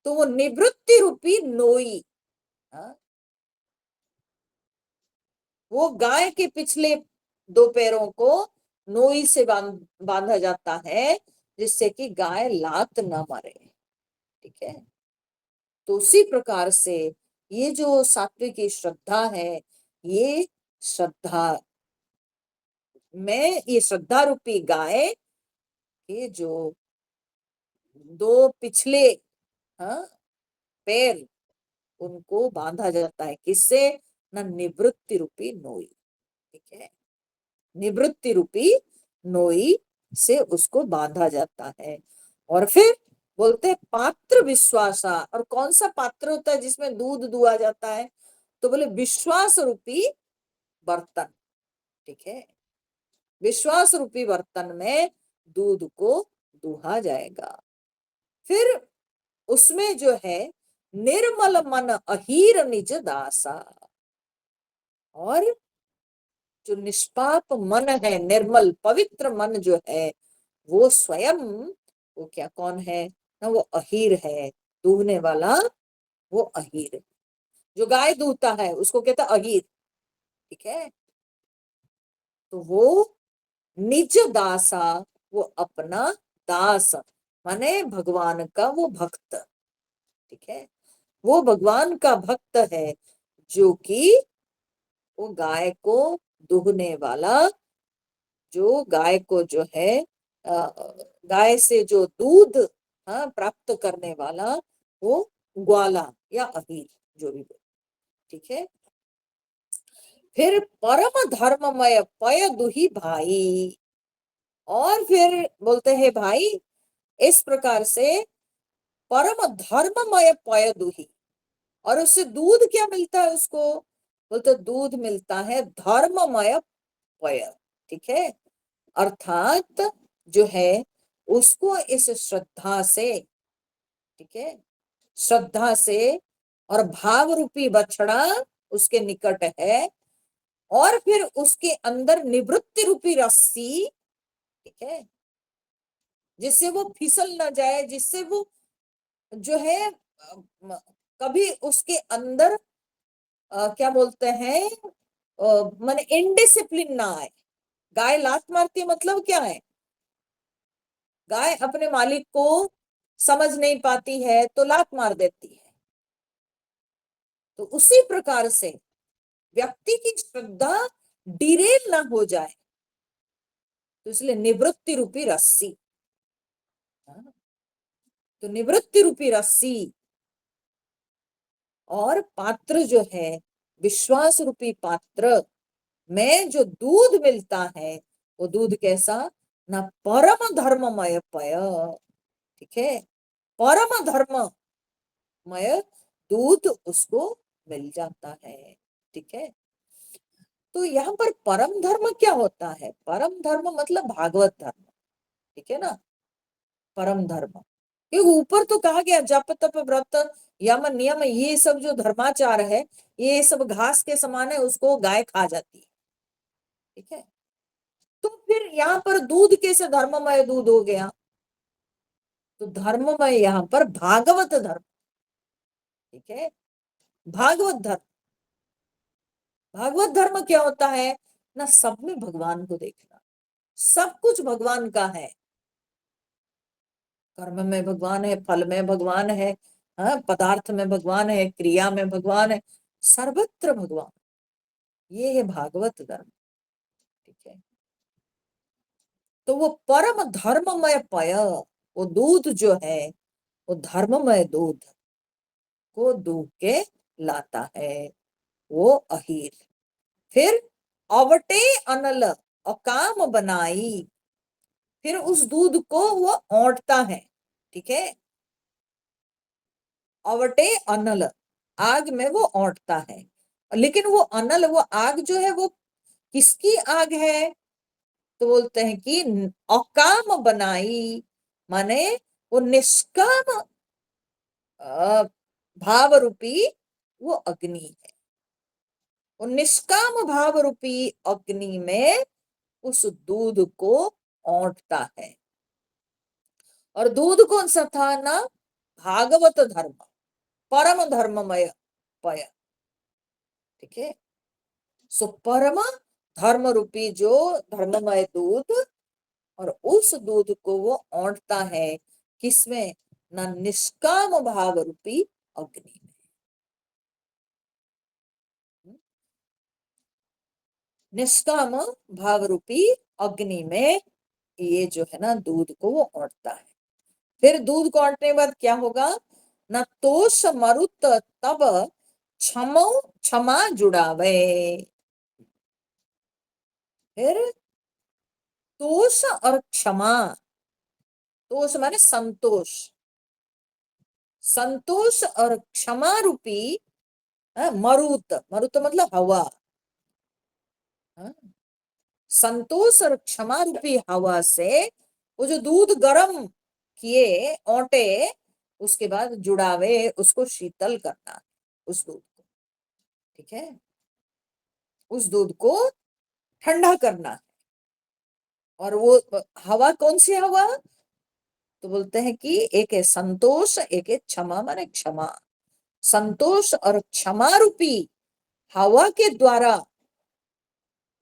तो वो निवृत्ति रूपी नोई, हाँ, वो गाय के पिछले दो पैरों को नोई से बांधा जाता है, जिससे कि गाय लात न मारे। ठीक है, तो उसी प्रकार से ये जो सात्विक की श्रद्धा है, ये श्रद्धा में ये श्रद्धा रूपी गाय के जो दो पिछले, हाँ, पैर, उनको बांधा जाता है किससे ना, निवृत्ति रूपी नोई। ठीक है, निवृत्ति रूपी नोई से उसको बांधा जाता है। और फिर बोलते हैं पात्र विश्वासा। और कौन सा पात्र होता है जिसमें दूध दुआ जाता है? तो बोले विश्वास रूपी बर्तन। ठीक है, विश्वास रूपी बर्तन में दूध को दुहा जाएगा। फिर उसमें जो है निर्मल मन अहीर निज दासा। और जो निष्पाप मन है, निर्मल पवित्र मन जो है, वो स्वयं, वो क्या, कौन है ना, वो अहीर है, दूहने वाला। वो अहीर है। जो गाय दूहता है उसको कहता है अहीर। ठीक है, तो वो निज दासा, वो अपना दास, माने भगवान का वो भक्त। ठीक है, वो भगवान का भक्त है, जो कि वो गाय को दुहने वाला, जो गाय को जो है गाय से जो दूध प्राप्त करने वाला, वो ग्वाला या अहीर, जो भी बोले। ठीक है, फिर परम धर्ममय पय दुही भाई। और फिर बोलते हैं भाई, इस प्रकार से परम धर्ममय पय दुही। और उससे दूध क्या मिलता है उसको? बोलते दूध मिलता है धर्ममय पय। ठीक है, अर्थात जो है उसको इस श्रद्धा से, ठीक है, श्रद्धा से, और भाव रूपी बछड़ा उसके निकट है, और फिर उसके अंदर निवृत्ति रूपी रस्सी, ठीक है, जिससे वो फिसल ना जाए, जिससे वो जो है कभी उसके अंदर क्या बोलते हैं, माने इनडिसिप्लिन ना आए। गाय लात मारती है मतलब क्या है? गाय अपने मालिक को समझ नहीं पाती है तो लात मार देती है। तो उसी प्रकार से व्यक्ति की श्रद्धा डिरेल ना हो जाए, तो इसलिए निवृत्ति रूपी रस्सी। हाँ, तो निवृत्ति रूपी रस्सी, और पात्र जो है विश्वास रूपी पात्र में जो दूध मिलता है, वो दूध कैसा ना, परम धर्ममय पय। ठीक है, परम धर्ममय दूध उसको मिल जाता है। ठीक है, तो यहाँ पर परम धर्म क्या होता है? परम धर्म मतलब भागवत धर्म। ठीक है ना, परम धर्म, क्योंकि ऊपर तो कहा गया जप तप व्रत यम नियम, ये सब जो धर्माचार है, ये सब घास के समान है, उसको गाय खा जाती है। ठीक है, तो फिर यहाँ पर दूध कैसे धर्ममय दूध हो गया? तो धर्ममय यहाँ पर भागवत धर्म। ठीक है, भागवत धर्म। भागवत धर्म क्या होता है ना, सब में भगवान को देखना, सब कुछ भगवान का है। कर्म में भगवान है, फल में भगवान है, पदार्थ में भगवान है, क्रिया में भगवान है, सर्वत्र भगवान। ये है भागवत धर्म। ठीक है, तो वो परम धर्ममय पय, वो दूध जो है, वो धर्ममय दूध को दूह के लाता है वो अहीर। फिर अवटे अनल अकाम बनाई, फिर उस दूध को वो औंटता है। ठीक है, अवटे अनल, आग में वो औंटता है। लेकिन वो अनल, वो आग जो है, वो किसकी आग है? तो बोलते हैं कि अकाम बनाई, माने वो निष्काम भाव रूपी वो अग्नि है। वो निष्काम भाव रूपी अग्नि में उस दूध को औंटता है। और दूध कौन सा था ना, भागवत धर्म, परम धर्ममय पय। ठीक है, सो परम धर्म रूपी जो धर्ममय दूध, और उस दूध को वो औंटता है किसमें ना, निष्काम भाव रूपी अग्नि में। निष्काम भाव रूपी अग्नि में ये जो है ना दूध को वो औंटता है। फिर दूध को औंटने के बाद क्या होगा ना, तोष मरुत तब क्षमो क्षमा जुड़ावे। फिर तोष और क्षमा, तोष माने संतोष, संतोष और क्षमा रूपी मरुत, मरुत मतलब हवा, हाँ? संतोष और क्षमा रूपी हवा से वो जो दूध गर्म किए औटे, उसके बाद जुड़ावे, उसको शीतल करना, उस दूध को, ठीक है, उस दूध को ठंडा करना। और वो हवा कौन सी हवा? तो बोलते हैं कि एक है संतोष, एक है क्षमा, माने क्षमा। संतोष और क्षमा रूपी हवा के द्वारा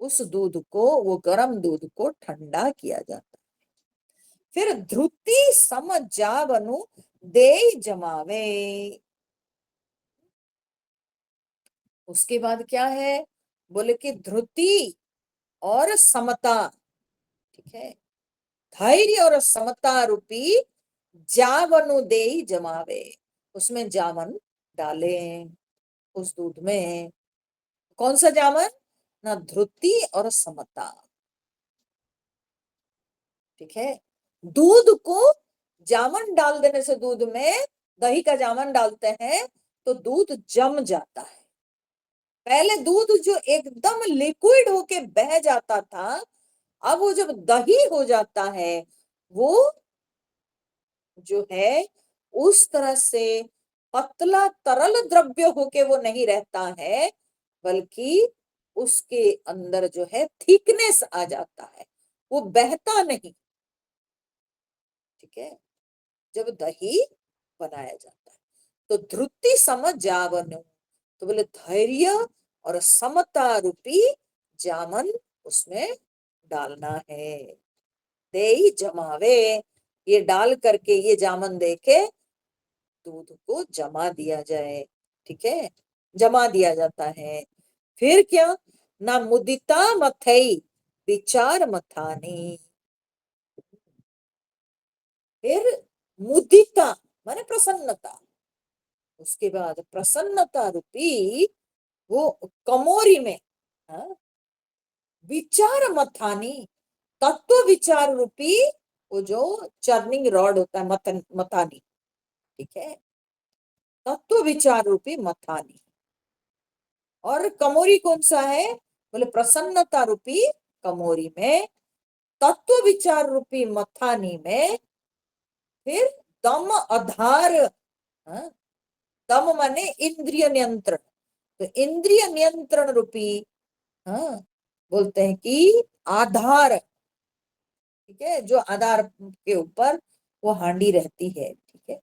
उस दूध को, वो गर्म दूध को ठंडा किया जाता है। फिर ध्रुति सम जावनु दे जमावे। उसके बाद क्या है? बोले कि ध्रुति और समता, ठीक है, धैर्य और समता रूपी जावनु दे जमावे, उसमें जावन डाले, उस दूध में। कौन सा जावन? ना ध्रुति और समता, ठीक है। दूध को जामन डाल देने से, दूध में दही का जामन डालते हैं तो दूध जम जाता है। पहले दूध जो एकदम लिक्विड होके बह जाता था, अब वो जब दही हो जाता है, वो जो है उस तरह से पतला तरल द्रव्य होके वो नहीं रहता है, बल्कि उसके अंदर जो है थिकनेस आ जाता है, वो बहता नहीं, ठीक है, जब दही बनाया जाता है। तो ध्रुति सम जावन, तो बोले धैर्य और समता रूपी जामन उसमें डालना है। दे जमावे, ये डाल करके, ये जामन दे के दूध को जमा दिया जाए, ठीक है, जमा दिया जाता है। फिर क्या? ना मुदिता मथई विचार मथानी। फिर मुदिता माने प्रसन्नता, उसके बाद प्रसन्नता रूपी वो कमोरी में, हाँ, विचार मथानी, तत्व विचार रूपी वो जो चर्निंग रॉड होता है, मथानी, ठीक है, तत्व विचार रूपी मथानी। और कमोरी कौन सा है? बोले प्रसन्नता रूपी कमोरी में, तत्व विचार रूपी मथानी में, फिर दम आधार, हाँ, दम माने इंद्रिय नियंत्रण, तो इंद्रिय नियंत्रण रूपी, हाँ, बोलते हैं कि आधार, ठीक है, जो आधार के ऊपर वो हांडी रहती है, ठीक है,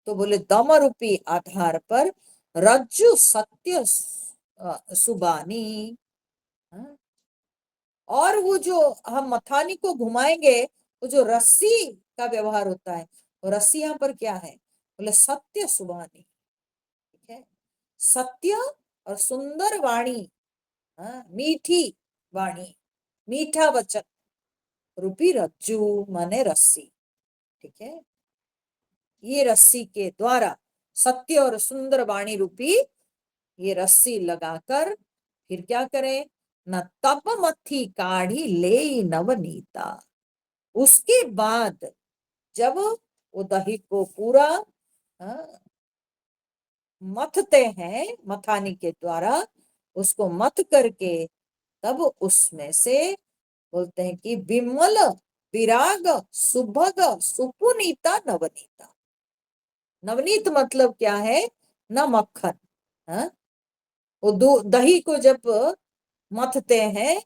तो बोले दम रूपी आधार पर रज्जु सत्य सुबानी, हाँ? और वो जो हम मथानी को घुमाएंगे, वो जो रस्सी का व्यवहार होता है, वो रस्सी यहाँ पर क्या है? बोले सत्य सुबानी, ठीक है, सत्य और सुंदर वाणी, हाँ, मीठी वाणी, मीठा वचन रूपी रज्जू माने रस्सी, ठीक है, ये रस्सी के द्वारा सत्य और सुंदर वाणी रूपी ये रस्सी लगाकर फिर क्या करें? न तप मथी काढ़ी ले नवनीता। उसके बाद जब वो दही को पूरा, हाँ, मथते हैं मथानी के द्वारा, उसको मथ करके तब उसमें से बोलते हैं कि विमल विराग सुभग सुपुनीता नवनीता। नवनीत मतलब क्या है? न मक्खन, हाँ, वो दही को जब मथते हैं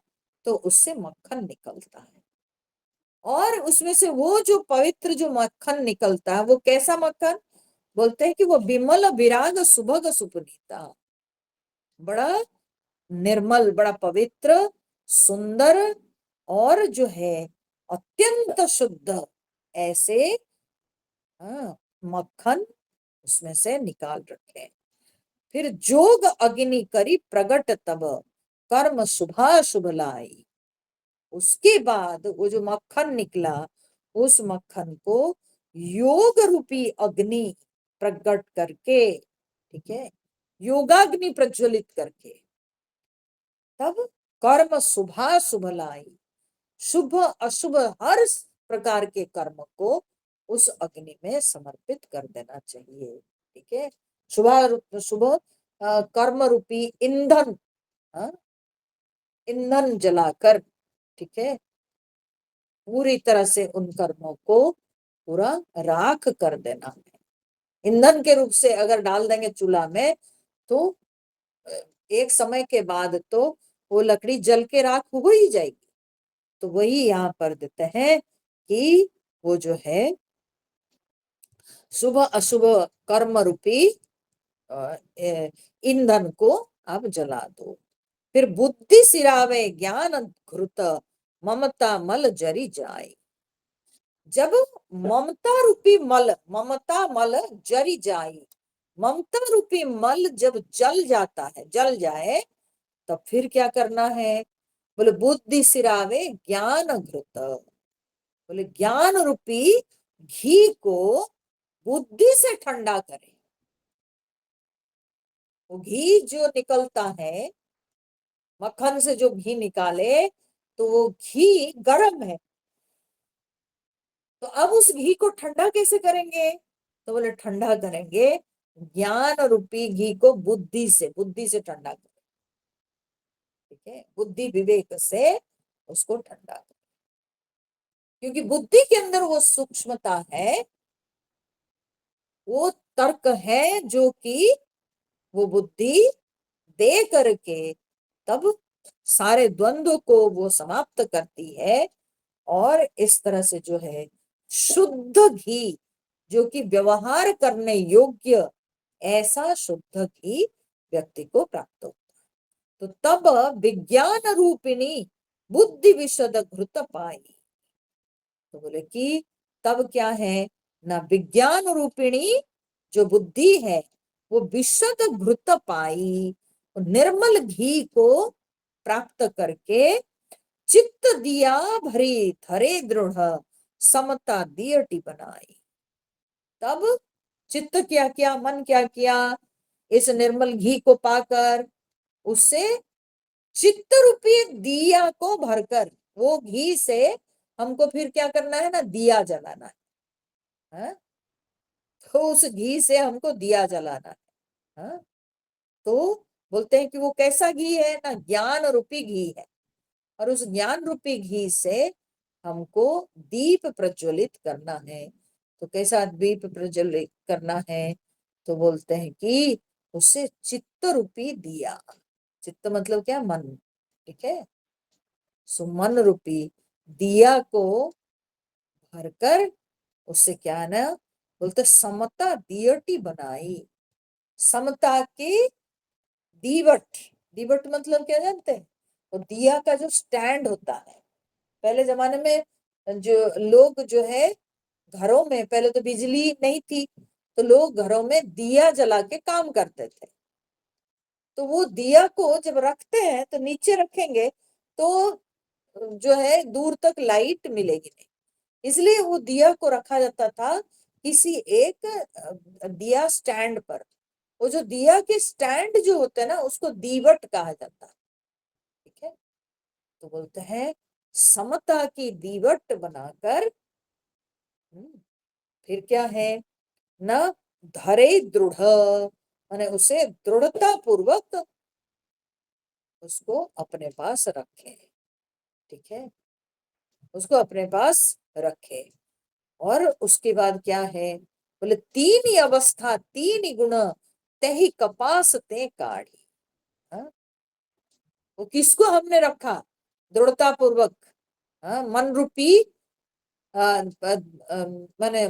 तो उससे मक्खन निकलता है, और उसमें से वो जो पवित्र जो मक्खन निकलता है, वो कैसा मक्खन? बोलते हैं कि वो विमल विराग सुभग सुपुनीता, बड़ा निर्मल, बड़ा पवित्र, सुंदर, और जो है अत्यंत शुद्ध, ऐसे, हाँ, मक्खन उसमें से निकाल रखे। फिर जोग अग्नि करी प्रगट तब कर्म शुभा शुभ लाई। उसके बाद वो जो मक्खन निकला, उस मक्खन को योग रूपी अग्नि प्रकट करके, ठीक है, योगाग्नि प्रज्वलित करके, तब कर्म शुभा शुभ लाई, शुभ अशुभ हर प्रकार के कर्म को उस अग्नि में समर्पित कर देना चाहिए। ठीक है। शुभ शुभ कर्म रूपी ईंधन, ईंधन जलाकर, ठीक है, पूरी तरह से उन कर्मों को पूरा राख कर देना है। ईंधन के रूप से अगर डाल देंगे चूल्हा में तो एक समय के बाद तो वो लकड़ी जल के राख हो ही जाएगी। तो वही यहाँ पर देते हैं कि वो जो है शुभ अशुभ कर्म रूपी ईंधन को आप जला दो। फिर बुद्धि सिरावे ज्ञान घृत ममता मल जरी जाए। जब ममता मल जरी जाए, ममता रूपी मल जब जल जाता है, जल जाए, तब फिर क्या करना है? बोले बुद्धि सिरावे ज्ञान घृत, बोले ज्ञान रूपी घी को बुद्धि से ठंडा करें। वो घी जो निकलता है, मक्खन से जो घी निकाले, तो वो घी गर्म है, तो अब उस घी को ठंडा कैसे करेंगे? तो बोले ठंडा करेंगे ज्ञान रूपी घी को बुद्धि से ठंडा करें, ठीक है, बुद्धि विवेक से उसको ठंडा करें। क्योंकि बुद्धि के अंदर वो सूक्ष्मता है, वो तर्क है, जो कि वो बुद्धि दे करके तब सारे द्वंद्व को वो समाप्त करती है। और इस तरह से जो है शुद्ध घी, जो कि व्यवहार करने योग्य, ऐसा शुद्ध घी व्यक्ति को प्राप्त होता है। तो तब विज्ञान रूपिणी बुद्धि विशद घृत पाई। तो बोले कि तब क्या है ना, विज्ञान रूपिणी जो बुद्धि है वो विशद घृत पाई, निर्मल घी को प्राप्त करके चित्त दिया भरी धरे दृढ़ समता दियटी बनाई। तब चित्त क्या किया, मन क्या किया, इस निर्मल घी को पाकर उससे चित्त रूपी दिया को भरकर, वो घी से हमको फिर क्या करना है ना, दिया जलाना है। तो उस घी से हमको दिया जलाना है। तो बोलते हैं कि वो कैसा घी है ना, ज्ञान रूपी घी है। और उस ज्ञान रूपी घी से हमको दीप प्रज्वलित करना है। तो कैसा दीप प्रज्वलित करना है? तो बोलते हैं कि उससे चित्त रूपी दिया, चित्त मतलब क्या, मन, ठीक है, सो मन रूपी दिया को भरकर उससे क्या है ना, बोलते समता दियटी बनाई। समता की दीवट, दीवट मतलब क्या जानते हैं? वो दिया का जो स्टैंड होता है। पहले जमाने में जो लोग जो है घरों में, पहले तो बिजली नहीं थी, तो लोग घरों में दिया जला के काम करते थे। तो वो दिया को जब रखते हैं तो नीचे रखेंगे तो जो है दूर तक लाइट मिलेगी नहीं, इसलिए वो दिया को रखा जाता था किसी एक दिया स्टैंड पर। वो जो दिया के स्टैंड जो होते हैं ना, उसको दीवट कहा जाता है, ठीक है। तो बोलते हैं समता की दीवट बनाकर, फिर क्या है ना, धरे दृढ़, माने उसे दृढ़ता पूर्वक उसको अपने पास रखे, ठीक है, उसको अपने पास रखे। और उसके बाद क्या है, बोले तीन ही अवस्था तीन ही गुण तही कपास ते काढ़ी। हाँ? वो किसको हमने रखा दृढ़ता पूर्वक? मन रूपी माने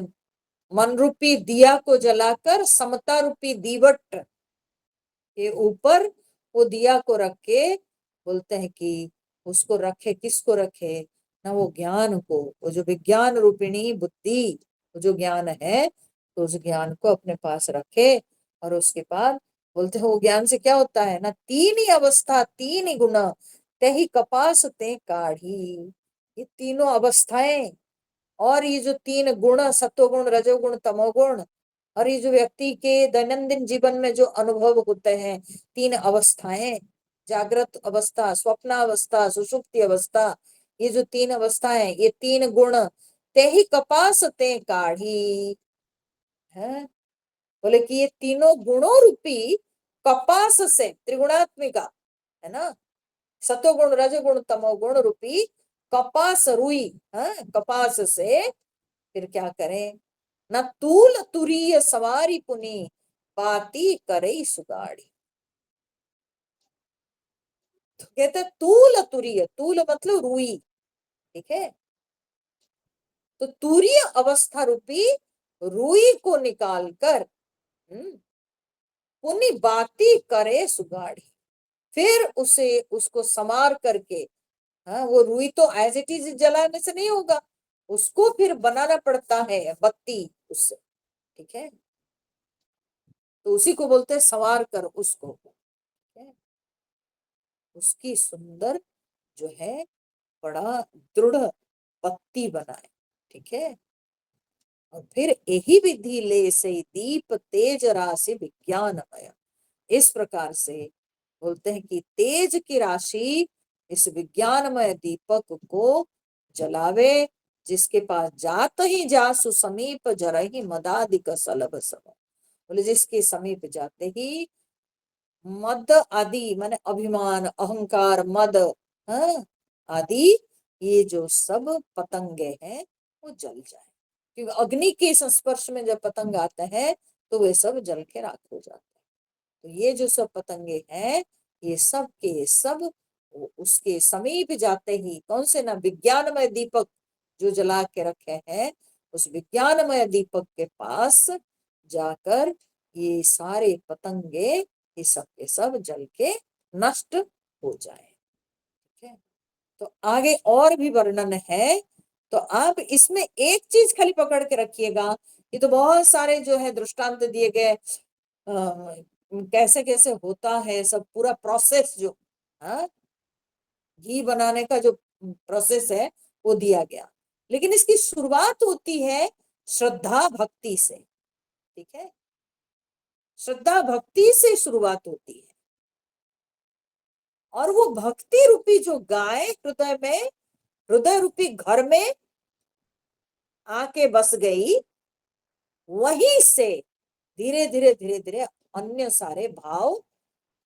मन रूपी दिया को जलाकर समता रूपी दीवट के ऊपर वो दिया को रख के, बोलते हैं कि उसको रखे, किसको रखे ना, वो ज्ञान को, वो जो विज्ञान रूपिणी बुद्धि, वो जो ज्ञान है, तो उस ज्ञान को अपने पास रखे। और उसके बाद बोलते हैं वो ज्ञान से क्या होता है ना, तीन ही अवस्था तीन ही गुण ते कपास ते काढ़ी। ये तीनों अवस्थाएं और ये जो तीन गुण, सत्वगुण रजोगुण तमोगुण, और ये जो व्यक्ति के दैनंदिन जीवन में जो अनुभव होते हैं, तीन अवस्थाएं, जागृत अवस्था, स्वप्नावस्था, सुषुप्ति अवस्था, ये जो तीन अवस्थाएं, ये तीन गुण ते ही कपास ते काढ़ी है। बोले कि ये तीनों गुणों रूपी कपास से, त्रिगुणात्मिका है ना, सतोगुण रजोगुण तमोगुण रूपी कपास रुई, हाँ कपास से फिर क्या करें, न तूल तुरीय सवारी पुनी पाती करे सुगाड़ी। तो कहते तूल तुरीय, तूल मतलब रुई, ठीक है, तो तुरीय अवस्था रूपी रुई को निकालकर पुनी बाती करे सुगाड़ी, फिर उसे उसको समार करके, हाँ वो रुई तो एज इट इज जलाने से नहीं होगा, उसको फिर बनाना पड़ता है बत्ती उससे, ठीक है, तो उसी को बोलते हैं संवार कर उसको, ठीक है? उसकी सुंदर जो है बड़ा दृढ़ पत्ती बनाए, ठीक है, और फिर यही विधि ले से दीप तेज राशि विज्ञानमय, इस प्रकार से बोलते हैं कि तेज की राशि इस विज्ञानमय दीपक को जलावे, जिसके पास जात ही जासु समीप जरहि मदादिक सलभ सब, बोले जिसके समीप जाते ही मद आदि माने अभिमान अहंकार मद, हाँ आदि ये जो सब पतंगे हैं वो जल जाए, क्योंकि अग्नि के संस्पर्श में जब पतंग आते हैं तो वे सब जल के राख हो जाते हैं। तो ये जो सब पतंगे हैं ये सब के सब उसके समीप जाते ही, कौन से ना विज्ञानमय दीपक जो जला के रखे हैं उस विज्ञानमय दीपक के पास जाकर ये सारे पतंगे ये सब के सब जल के नष्ट हो जाए, ठीक है। तो आगे और भी वर्णन है, तो आप इसमें एक चीज खाली पकड़ के रखिएगा, ये तो बहुत सारे जो है दृष्टांत दिए गए, कैसे कैसे होता है सब पूरा प्रोसेस जो, हाँ घी बनाने का जो प्रोसेस है वो दिया गया, लेकिन इसकी शुरुआत होती है श्रद्धा भक्ति से, ठीक है, श्रद्धा भक्ति से शुरुआत होती है, और वो भक्ति रूपी जो गाय हृदय में, हृदय रूपी घर में आके बस गई, वहीं से धीरे धीरे धीरे धीरे अन्य सारे भाव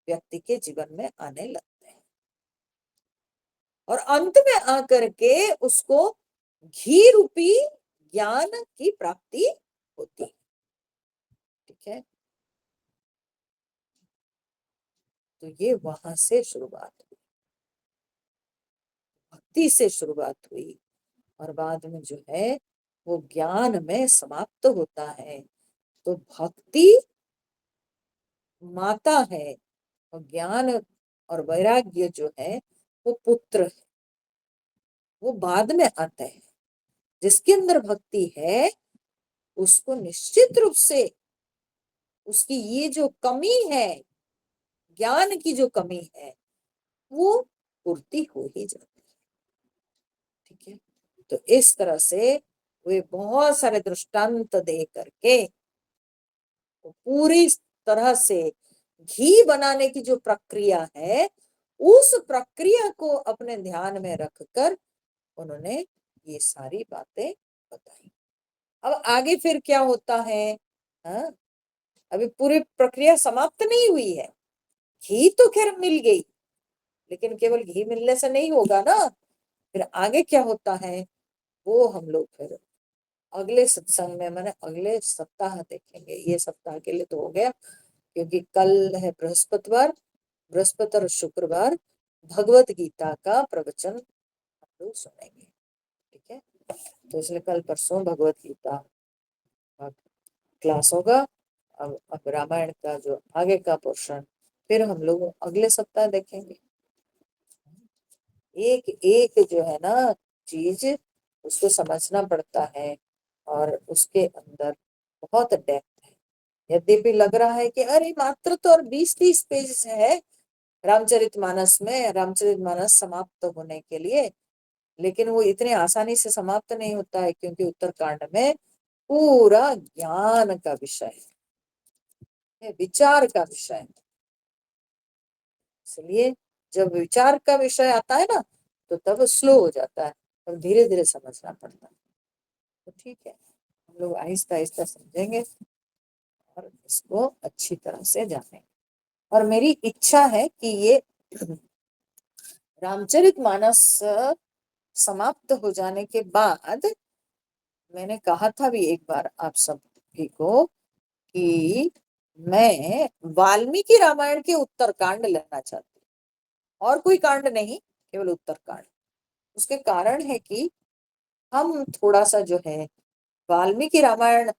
व्यक्ति के जीवन में आने लगते हैं, और अंत में आकर के उसको घी रूपी ज्ञान की प्राप्ति होती है, ठीक है। तो ये वहां से शुरुआत हुई, भक्ति से शुरुआत हुई, और बाद में जो है वो ज्ञान में समाप्त होता है। तो भक्ति माता है और ज्ञान और वैराग्य जो है वो पुत्र है, वो बाद में आता है। जिसके अंदर भक्ति है उसको निश्चित रूप से उसकी ये जो कमी है, ज्ञान की जो कमी है, वो पूर्ति हो ही जाती है, ठीक है। तो इस तरह से वे बहुत सारे दृष्टांत दे करके पूरी तरह से घी बनाने की जो प्रक्रिया है उस प्रक्रिया को अपने ध्यान में रखकर उन्होंने ये सारी बातें बताई। अब आगे फिर क्या होता है, हाँ अभी पूरी प्रक्रिया समाप्त नहीं हुई है, घी तो खैर मिल गई, लेकिन केवल घी मिलने से नहीं होगा ना, फिर आगे क्या होता है वो हम लोग फिर अगले सत्संग में, मैंने अगले सप्ताह देखेंगे। ये सप्ताह के लिए तो हो गया, क्योंकि कल है बृहस्पतिवार, बृहस्पति और शुक्रवार भगवत गीता का प्रवचन हम लोग सुनेंगे, ठीक है। तो इसलिए कल परसों भगवत गीता क्लास होगा। अब रामायण का जो आगे का पोर्शन फिर हम लोग अगले सप्ताह देखेंगे। एक एक जो है ना चीज उसको समझना पड़ता है, और उसके अंदर बहुत डेप्थ है। यद्यपि लग रहा है कि अरे मात्र तो और 20-30 पेज है रामचरितमानस में, रामचरितमानस समाप्त होने के लिए, लेकिन वो इतने आसानी से समाप्त नहीं होता है, क्योंकि उत्तरकांड में पूरा ज्ञान का विषय है, विचार का विषय है। इसलिए जब विचार का विषय आता है ना तो तब स्लो हो जाता है, तब धीरे धीरे समझना पड़ता है। तो ठीक है, हम लोग आहिस्ता आहिस्ता समझेंगे। और इसको अच्छी तरह से जाने। और मेरी इच्छा है कि ये रामचरितमानस समाप्त हो जाने के बाद, मैंने कहा था भी एक बार आप सभी को कि मैं वाल्मीकि रामायण के उत्तरकांड लेना चाहती हूँ, और कोई कांड नहीं, केवल उत्तरकांड। उसके कारण है कि हम थोड़ा सा जो है वाल्मीकि रामायण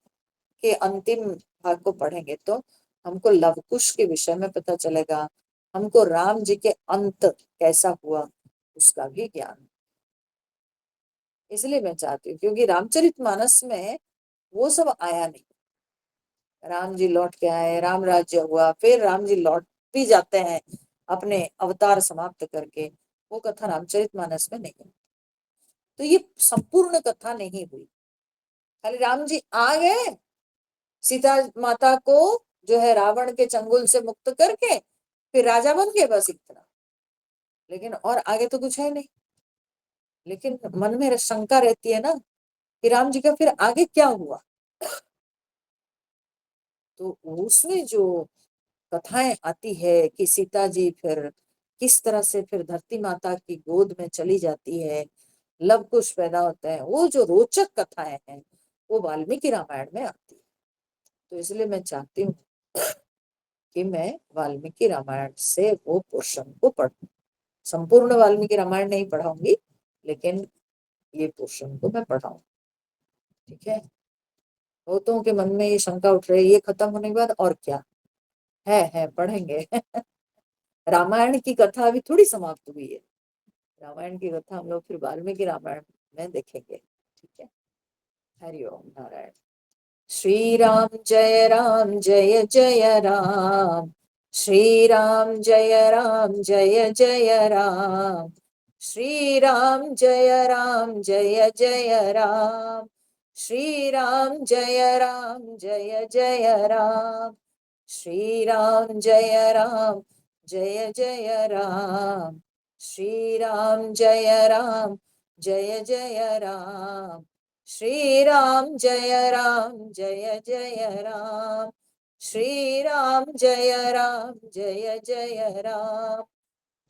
के अंतिम भाग को पढ़ेंगे तो हमको लवकुश के विषय में पता चलेगा, हमको राम जी के अंत कैसा हुआ उसका भी ज्ञान। इसलिए मैं चाहती हूँ, क्योंकि रामचरितमानस में वो सब आया नहीं। राम जी लौट के आए, राम राज्य हुआ, फिर राम जी लौट भी जाते हैं अपने अवतार समाप्त करके, वो कथा रामचरितमानस में नहीं है। तो ये संपूर्ण कथा नहीं हुई, खाली राम जी आ गए, सीता माता को जो है रावण के चंगुल से मुक्त करके फिर राजा बन गए, बस इतना। लेकिन और आगे तो कुछ है नहीं। लेकिन मन में शंका रहती है ना कि राम जी का फिर आगे क्या हुआ। तो उसमें जो कथाएं आती है कि सीता जी फिर किस तरह से फिर धरती माता की गोद में चली जाती है, लव कुश पैदा होता है, वो जो रोचक कथाएं हैं वो वाल्मीकि रामायण में आती है। तो इसलिए मैं चाहती हूँ कि मैं वाल्मीकि रामायण से वो पोर्शन को पढ़ूं। संपूर्ण वाल्मीकि रामायण नहीं पढ़ाऊंगी, लेकिन ये पोर्शन को मैं पढ़ाऊं। ठीक है। बहुतों के मन में ये शंका उठ रही है, ये खत्म होने के बाद और क्या है पढ़ेंगे। रामायण की कथा अभी थोड़ी समाप्त हुई है। रामायण की कथा हम लोग फिर वाल्मीकि रामायण में देखेंगे। ठीक है। हरि ओम नारायण। श्री राम जय जय राम। श्री राम जय जय राम। श्री राम जय जय राम। श्री राम जय जय राम। श्री राम जय जय राम। श्री राम जय जय राम। श्री राम जय जय राम। श्री राम जय जय राम।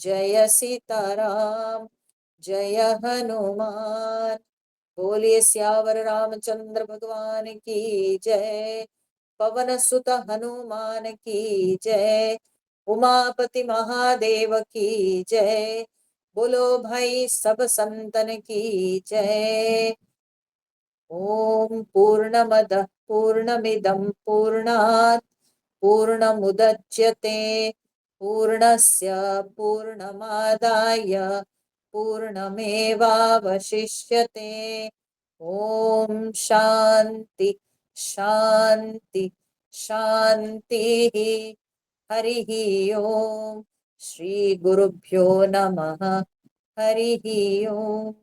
जय सीताराम, जय हनुमान। बोलिए सियावर रामचंद्र भगवान की जय। पवन सुत हनुमान की जय। उमापति महादेव की जय। बोलो भाई सब संतन की जय। ओम पूर्णमदः पूर्णमिदं पूर्णात् पूर्णमुदच्यते पूर्णस्य पूर्णमादाय पूर्णमेवावशिष्यते। ओम शांति शांति शांति। हरिः ओम। श्री गुरुभ्यो नमः। हरिः ओम।